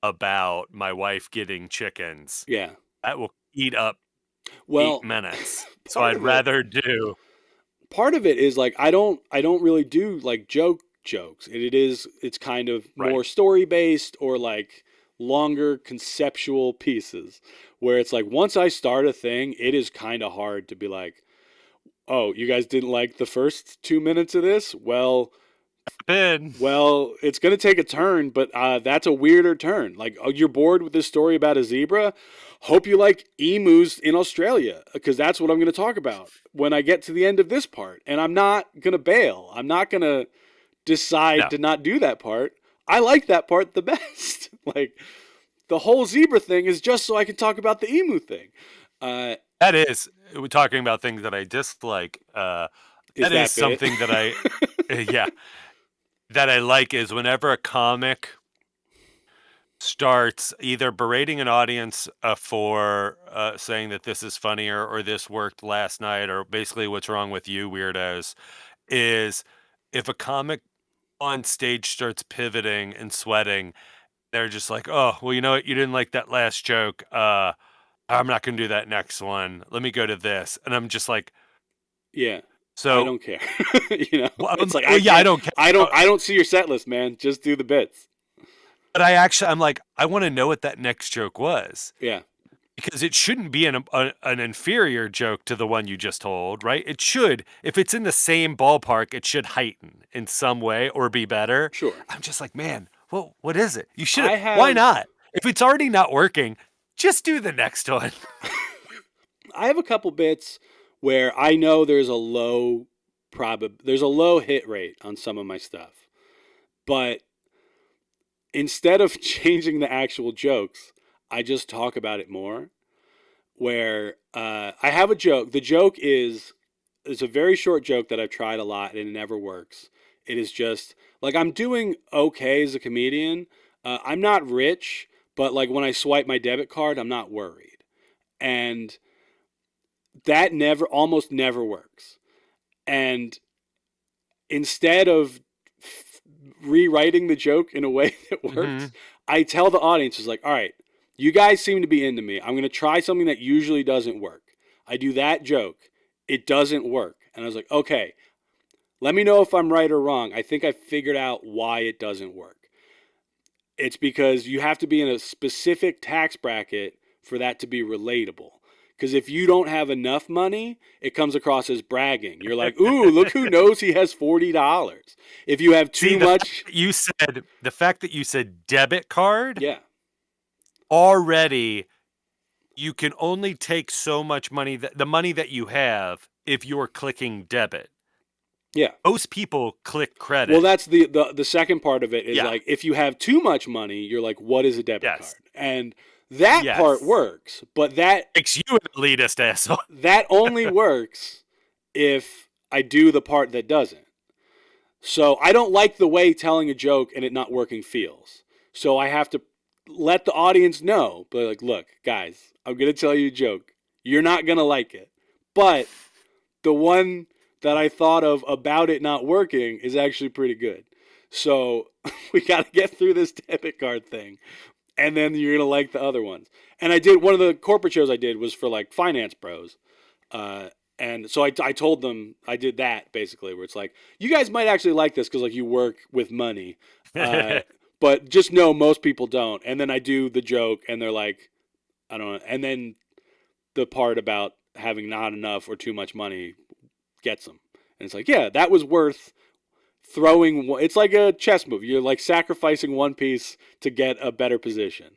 about my wife getting chickens, that will eat up 8 minutes. So I'd rather do. Part of it is like I don't really do like jokes. It's kind of more story based or like longer conceptual pieces where it's like once I start a thing, it is kind of hard to be like, oh, you guys didn't like the first 2 minutes of this? Well, it's going to take a turn, but that's a weirder turn. Like, oh, you're bored with this story about a zebra? Hope you like emus in Australia, because that's what I'm going to talk about when I get to the end of this part. And I'm not going to bail. I'm not going to decide to not do that part. I like that part the best. Like, the whole zebra thing is just so I can talk about the emu thing. That is, we're talking about things that I dislike. That is something that I, that I like is whenever a comic starts either berating an audience for saying that this is funnier or this worked last night or basically what's wrong with you weirdos, is if a comic on stage starts pivoting and sweating, they're just like, oh, well, you know what? You didn't like that last joke. I'm not going to do that next one. Let me go to this. And I'm just like, yeah, so I don't care. You know, well, it's like, I don't care. I don't see your set list, man. Just do the bits. But I'm like, I want to know what that next joke was. Yeah. Because it shouldn't be an inferior joke to the one you just told, right? It should, if it's in the same ballpark, it should heighten in some way or be better. Sure. I'm just like, man, well, what is it? You should. I Why have- not? If it's already not working, just do the next one. I have a couple bits where I know there's a low hit rate on some of my stuff. But instead of changing the actual jokes, I just talk about it more. Where I have a joke. The joke is a very short joke that I've tried a lot and it never works. It is just like, I'm doing okay as a comedian. I'm not rich, but like when I swipe my debit card, I'm not worried. And that almost never works. And instead of rewriting the joke in a way that works, I tell the audience, is like, all right, you guys seem to be into me. I'm going to try something that usually doesn't work. I do that joke. It doesn't work. And I was like, okay, let me know if I'm right or wrong. I think I figured out why it doesn't work. It's because you have to be in a specific tax bracket for that to be relatable. Because if you don't have enough money, it comes across as bragging. You're like, ooh, look who knows he has $40. If you have too much... The fact that you said debit card... Yeah. Already, you can only take so much money, the money that you have, if you're clicking debit. Yeah. Most people click credit. Well, that's the second part of it is like, if you have too much money, you're like, what is a debit card? And that part works, but that makes you an elitist asshole. That only works if I do the part that doesn't. So I don't like the way telling a joke and it not working feels. So I have to let the audience know, but like, look, guys, I'm going to tell you a joke. You're not going to like it. But the one that I thought of about it not working is actually pretty good. So we got to get through this debit card thing. And then you're going to like the other ones. And I did, one of the corporate shows I did was for like finance bros. And so I told them, I did that basically, where it's like, you guys might actually like this because like you work with money. But just know most people don't. And then I do the joke and they're like, I don't know. And then the part about having not enough or too much money gets them. And it's like, yeah, that was worth throwing. It's like a chess move. You're like sacrificing one piece to get a better position.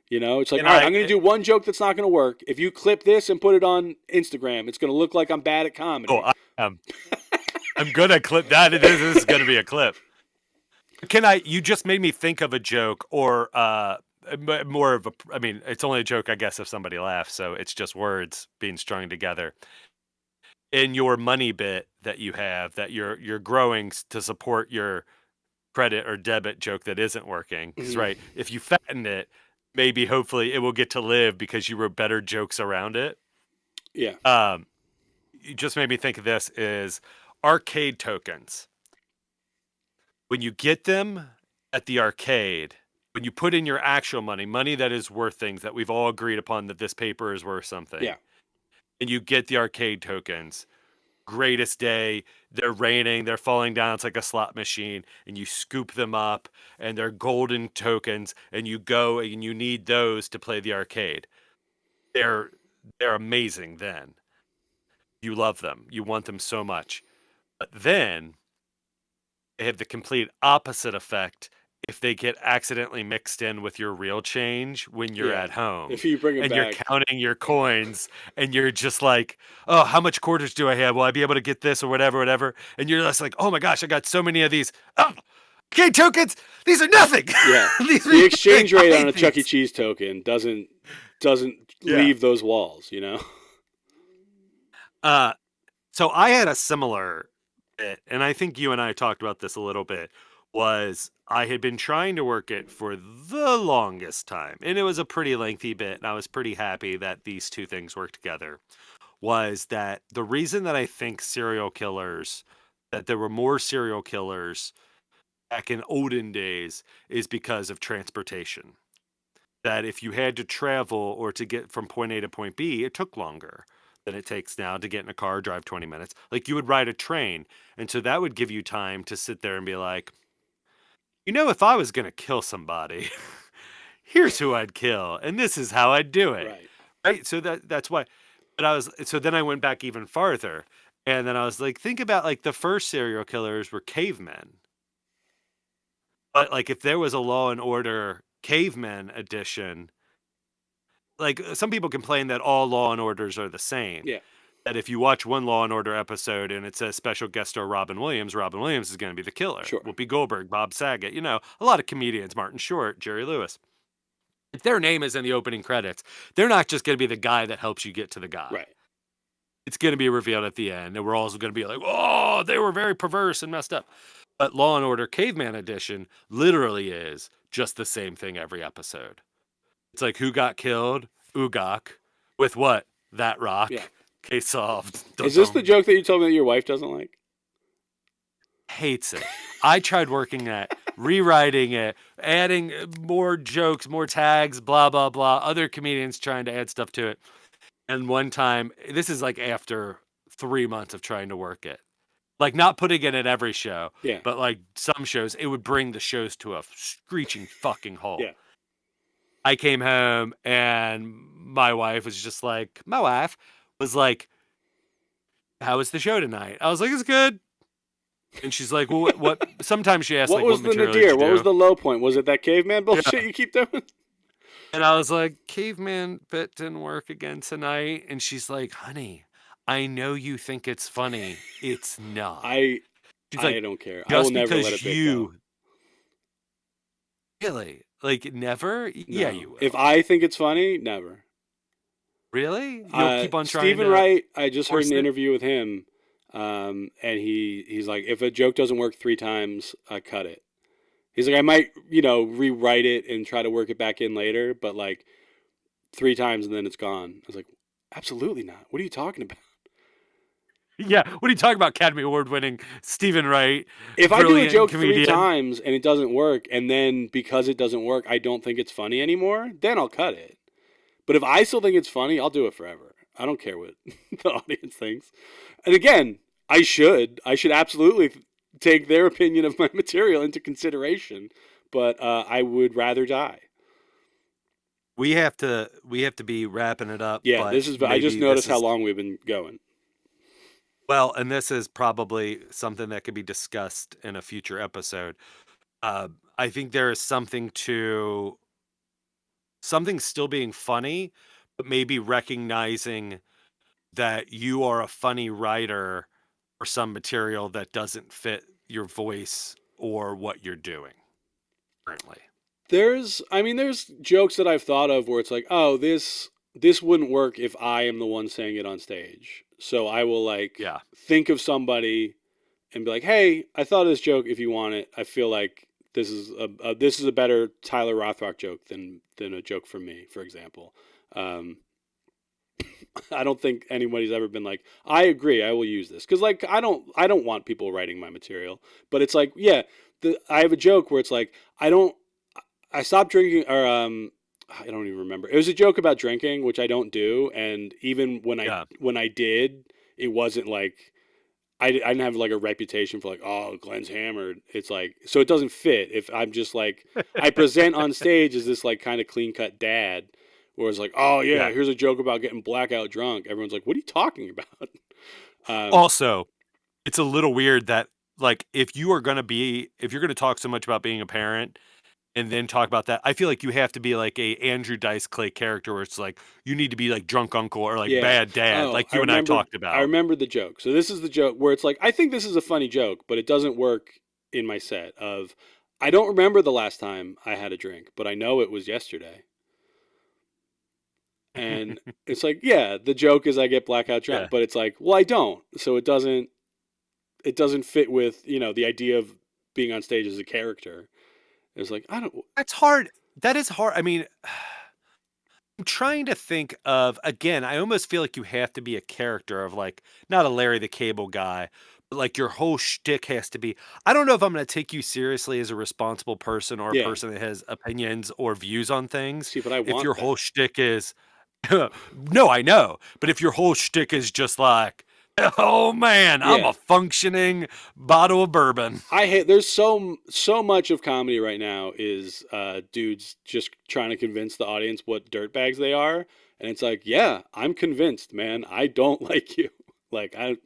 You know, it's like, all right, I'm going to do one joke that's not going to work. If you clip this and put it on Instagram, it's going to look like I'm bad at comedy. Oh, I'm going to clip that. This is going to be a clip. You just made me think of a joke or more of I mean, it's only a joke, I guess, if somebody laughs. So it's just words being strung together. In your money bit that you have, that you're growing to support your credit or debit joke that isn't working. Because, right, if you fatten it, maybe hopefully it will get to live because you wrote better jokes around it. Yeah. You just made me think of this is arcade tokens. When you get them at the arcade, when you put in your actual money that is worth things, that we've all agreed upon that this paper is worth something. Yeah. And you get the arcade tokens, greatest day, they're raining, they're falling down, it's like a slot machine, and you scoop them up, and they're golden tokens, and you go and you need those to play the arcade. They're amazing then. You love them. You want them so much. But then they have the complete opposite effect if they get accidentally mixed in with your real change when you're at home. If you bring them and back. You're counting your coins and you're just like, oh, how much quarters do I have? Will I be able to get this or whatever? And you're just like, oh my gosh, I got so many of these. Oh, okay, tokens, these are nothing. Yeah. The exchange rate on a Chuck E. Cheese token doesn't leave those walls, you know? So I had a similar bit, and I think you and I talked about this a little bit, was I had been trying to work it for the longest time, and it was a pretty lengthy bit, and I was pretty happy that these two things worked together, was that the reason that I think that there were more serial killers back in olden days is because of transportation. That if you had to travel or to get from point A to point B, it took longer than it takes now to get in a car, drive 20 minutes. Like you would ride a train. And so that would give you time to sit there and be like, if I was going to kill somebody, here's who I'd kill. And this is how I'd do it. Right. So that's why. But so then I went back even farther. And then I was like, think about like the first serial killers were cavemen. But like if there was a Law and Order Caveman edition, like some people complain that all Law and Orders are the same. Yeah. That if you watch one Law and Order episode and it says special guest star Robin Williams is going to be the killer. Sure. Whoopi Goldberg, Bob Saget, a lot of comedians, Martin Short, Jerry Lewis. If their name is in the opening credits, they're not just going to be the guy that helps you get to the guy. Right. It's going to be revealed at the end, and we're also going to be like, oh, they were very perverse and messed up. But Law and Order Caveman Edition literally is just the same thing every episode. It's like, who got killed? Ugok. With what? That rock. Yeah. Case solved. Is this the joke that you told me that your wife doesn't like? Hates it. I tried working that, rewriting it, adding more jokes, more tags, blah, blah, blah. Other comedians trying to add stuff to it. And one time, this is like after 3 months of trying to work it. Like not putting it at every show, but like some shows, it would bring the shows to a screeching fucking halt. Yeah. I came home and my wife was like, how was the show tonight? I was like, it's good. And she's like, well, what? Sometimes she asks, what like, was the nadir? What was the low point? Was it that caveman bullshit you keep doing? And I was like, caveman bit didn't work again tonight. And she's like, honey, I know you think it's funny. It's not. I don't care. I will never let it go. Really? Like, never? No. Yeah, you will. If I think it's funny, never. Really? You'll keep on trying. Stephen Wright, I just heard an interview with him, and he's like, if a joke doesn't work 3 times, I cut it. He's like, I might, rewrite it and try to work it back in later, but like 3 times and then it's gone. I was like, absolutely not. What are you talking about? Yeah, what are you talking about, Academy Award winning Stephen Wright? If I do a joke 3 times and it doesn't work, and then because it doesn't work, I don't think it's funny anymore, then I'll cut it. But if I still think it's funny, I'll do it forever. I don't care what the audience thinks. And again, I should absolutely take their opinion of my material into consideration, but I would rather die. We have to be wrapping it up. Yeah, I just noticed how long we've been going. Well, and this is probably something that could be discussed in a future episode. I think there is something still being funny, but maybe recognizing that you are a funny writer for some material that doesn't fit your voice or what you're doing currently. There's jokes that I've thought of where it's like, oh, this wouldn't work if I am the one saying it on stage. So I will think of somebody and be like, hey, I thought of this joke. If you want it, I feel like this is a better Tyler Rothrock joke than a joke from me, for example. I don't think anybody's ever been like, I agree, I will use this. Because like I don't want people writing my material. But it's like, I have a joke where it's like, I stopped drinking, or I don't even remember. It was a joke about drinking, which I don't do, and even when I did, it wasn't like I didn't have like a reputation for like, oh, Glen's hammered. It's like, so it doesn't fit if I'm just like I present on stage as this like kind of clean cut dad, where it's like, oh yeah, here's a joke about getting blackout drunk. Everyone's like, what are you talking about? Also, it's a little weird that like if you're going to talk so much about being a parent and then talk about that, I feel like you have to be like a Andrew Dice Clay character where it's like you need to be like drunk uncle or like bad dad, like you and I talked about. I remember the joke. So this is the joke where it's like, I think this is a funny joke, but it doesn't work in my set of, I don't remember the last time I had a drink, but I know it was yesterday. And it's like, the joke is I get blackout drunk, but it's like, well, I don't. So it doesn't fit with, the idea of being on stage as a character. It's like, I don't. That's hard. That is hard. I mean, I'm trying to think of, again, I almost feel like you have to be a character of like, not a Larry the Cable Guy, but like your whole shtick has to be. I don't know if I'm going to take you seriously as a responsible person or a Yeah. person that has opinions or views on things. See, but I If want your that. whole shtick is, no, I know, but if your whole shtick is just like, oh man, I'm Yeah. a functioning bottle of bourbon. I hate. There's so much of comedy right now is dudes just trying to convince the audience what dirtbags they are, and it's like, yeah, I'm convinced, man. I don't like you. Like I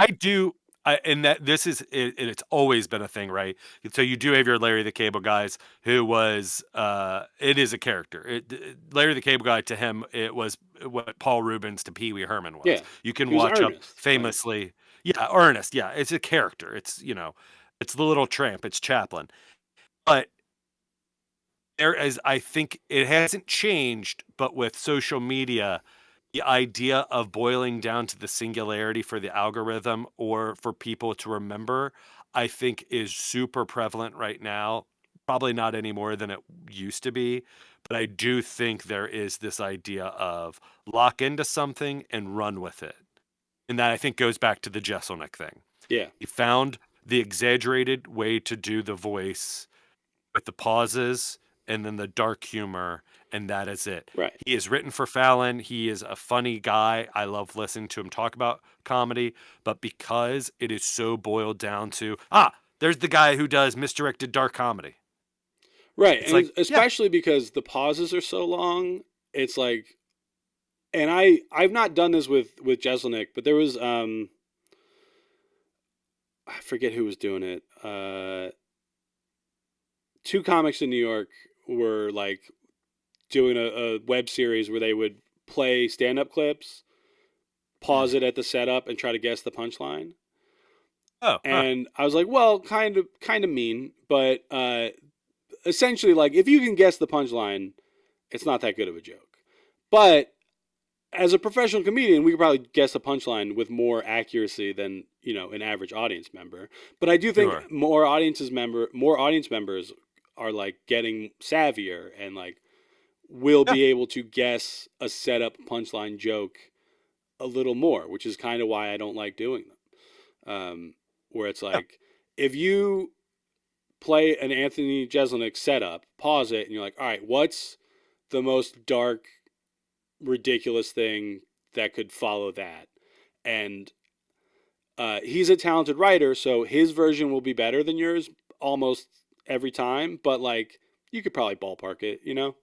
do, and that this is it, and it's always been a thing, right? So you do have your Larry the Cable Guys, who was, it is a character. Larry the Cable Guy, to him, it was what Paul Rubens to Pee Wee Herman was. Yeah, You can he was watch up Ernest, famously, yeah, Ernest, yeah, it's a character. It's it's the Little Tramp, it's Chaplin, but there is, I think it hasn't changed, but with social media, the idea of boiling down to the singularity for the algorithm or for people to remember, I think is super prevalent right now. Probably not any more than it used to be, but I do think there is this idea of lock into something and run with it. And that, I think, goes back to the Jeselnik thing. yeah, He found the exaggerated way to do the voice with the pauses and then the dark humor, and that is it. right. He is written for Fallon. He is a funny guy. I love listening to him talk about comedy, but because it is so boiled down to, there's the guy who does misdirected dark comedy. Right, It's and like, especially because the pauses are so long, it's like, and I've not done this with Jeselnik, but there was I forget who was doing it. Two comics in New York were like doing a web series where they would play stand-up clips, pause it at the setup, and try to guess the punchline. And I was like, well, kind of mean, but essentially, like, if you can guess the punchline, it's not that good of a joke. But as a professional comedian, we could probably guess a punchline with more accuracy than, an average audience member. But I do think more audience members are like getting savvier and like will be able to guess a setup punchline joke a little more, which is kind of why I don't like doing them. Where it's like, if you play an Anthony Jeselnik setup, pause it, and you're like, all right, what's the most dark, ridiculous thing that could follow that? And he's a talented writer, so his version will be better than yours almost every time, but like, you could probably ballpark it, And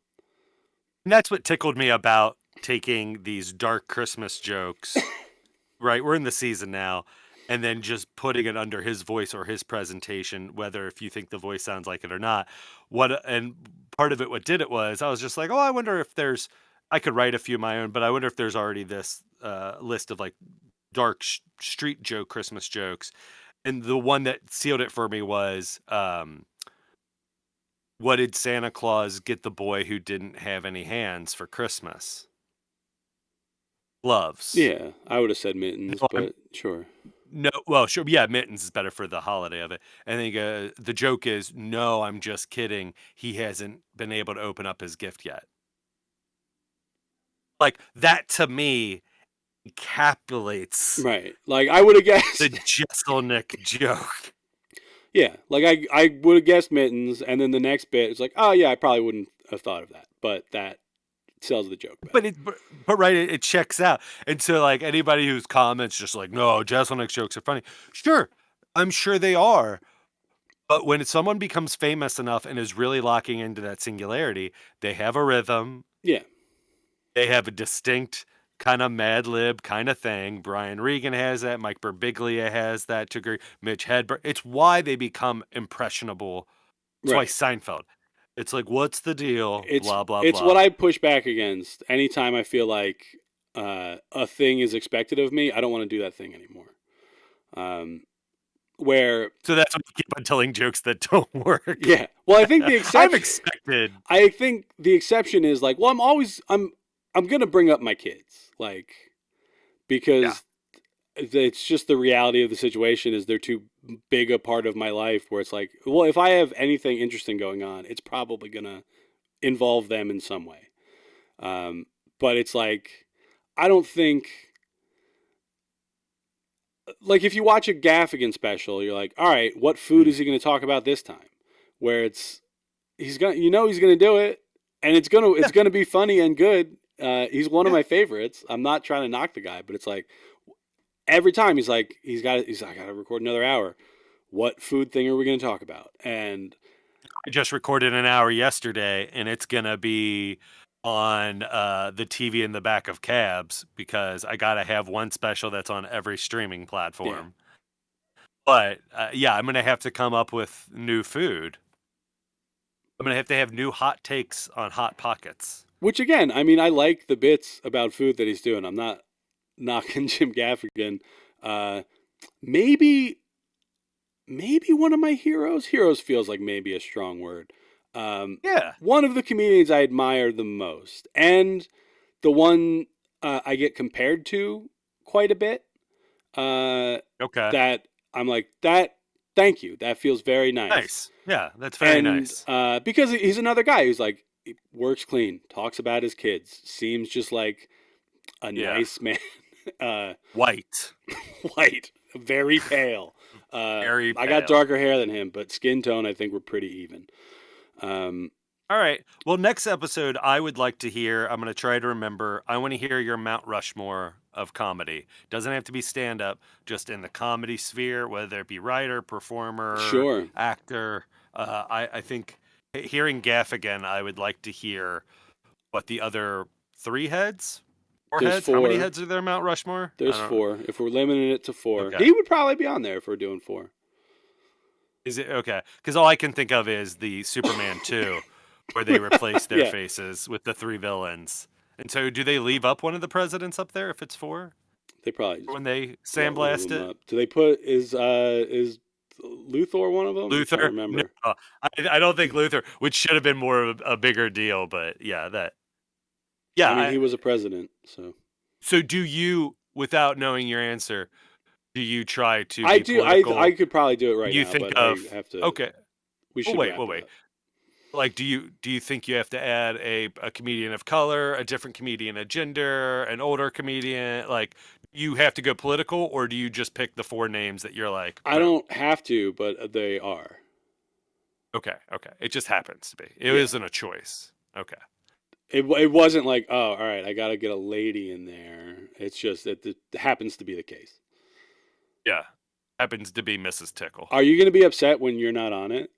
that's what tickled me about taking these dark Christmas jokes, right? We're in the season now. And then just putting it under his voice or his presentation, whether if you think the voice sounds like it or not. And part of it, what did it was, I was just like, I wonder if I could write a few of my own, but I wonder if there's already this list of like dark street joke Christmas jokes. And the one that sealed it for me was, what did Santa Claus get the boy who didn't have any hands for Christmas? Gloves. Yeah, I would have said mittens, but sure. No, well, sure, yeah, mittens is better for the holiday of it. And then the joke is, no, I'm just kidding. He hasn't been able to open up his gift yet. Like, that to me encapsulates right. Like, I would have guessed the Jeselnik joke. Yeah, like I would have guessed mittens, and then the next bit is like, oh yeah, I probably wouldn't have thought of that, but that sells the joke better. But right, it checks out. And so, like, anybody whose comments just like, no, Jeselnik's jokes are funny. Sure, I'm sure they are. But when someone becomes famous enough and is really locking into that singularity, they have a rhythm. Yeah. They have a distinct kind of Mad Lib kind of thing. Brian Regan has that. Mike Birbiglia has that to agree. Mitch Hedberg. It's why they become impressionable. It's why Seinfeld. It's like, what's the deal? Blah, blah, it's blah. what I push back against. Anytime I feel like a thing is expected of me, I don't want to do that thing anymore. So that's why you keep on telling jokes that don't work. Yeah. Well, I think the exception. I think the exception is like, well, I'm going to bring up my kids, like, because it's just the reality of the situation is they're too big a part of my life where it's like, well, if I have anything interesting going on, it's probably gonna involve them in some way. But it's like, I don't think, like, if you watch a Gaffigan special, you're like, all right, what food is he going to talk about this time? Where he's gonna do it, and it's gonna be funny and good. He's one of my favorites. I'm not trying to knock the guy, but it's like every time he's like, I got to record another hour. What food thing are we going to talk about? And I just recorded an hour yesterday, and it's gonna be on the TV in the back of cabs because I gotta have one special that's on every streaming platform. But I'm gonna have to come up with new food. I'm gonna have to have new hot takes on Hot Pockets. Which again, I mean, I like the bits about food that he's doing. I'm not knocking Jim Gaffigan. Maybe one of my heroes. Heroes feels like maybe a strong word. One of the comedians I admire the most, and the one I get compared to quite a bit. That I'm like, that. Thank you. That feels very nice. Nice. Yeah, that's very nice. Because he's another guy who's like, he works clean, talks about his kids, seems just like a nice man. White, very pale. Very pale. I got darker hair than him, but skin tone, I think we're pretty even. All right. Well, next episode, I would like to hear, I'm going to try to remember, I want to hear your Mount Rushmore of comedy. Doesn't have to be stand-up, just in the comedy sphere, whether it be writer, performer, actor. I think hearing Gaffigan, I would like to hear what the other 3 heads? 4 heads? 4. How many heads are there, Mount Rushmore? There's 4. If we're limiting it to 4. Okay. He would probably be on there if we're doing 4. Is it? Okay. Because all I can think of is the Superman 2, where they replace their faces with the 3 villains. And so do they leave up one of the presidents up there if it's 4? They probably when they sandblast it. Do they put is Luthor one of them? Luthor? I remember. No, I don't think Luthor, which should have been more of a bigger deal, but that. Yeah, I mean, he was a president, so. So do you, without knowing your answer, do you try to? I do. I could probably do it right you now. Think but of I have to. Okay. We should wait. Like, do you think you have to add a comedian of color, a different comedian of gender, an older comedian? Like, you have to go political, or do you just pick the 4 names that you're like? I don't have to, but they are. Okay. It just happens to be. It isn't a choice. Okay. It wasn't like, oh, all right, I got to get a lady in there. It's just that it happens to be the case. Yeah. Happens to be Mrs. Tickle. Are you going to be upset when you're not on it?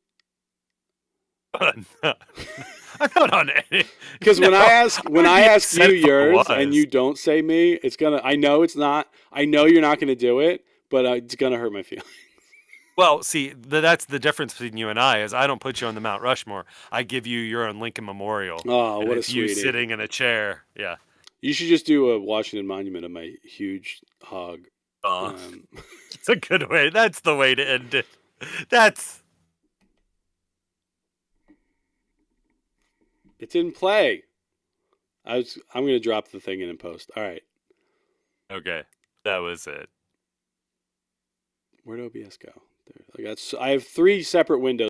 No. I'm not on any. Because when I ask you yours and you don't say me, it's gonna. I know it's not. I know you're not gonna do it, but it's gonna hurt my feelings. Well, see, that's the difference between you and I. Is I don't put you on the Mount Rushmore. I give you your own Lincoln Memorial. Oh, what a sweetie! You sitting in a chair. Yeah. You should just do a Washington Monument of my huge hog. It's a good way. That's the way to end it. That's. It's in play. I'm going to drop the thing in post. All right. Okay. That was it. Where'd OBS go? There. I have 3 separate windows.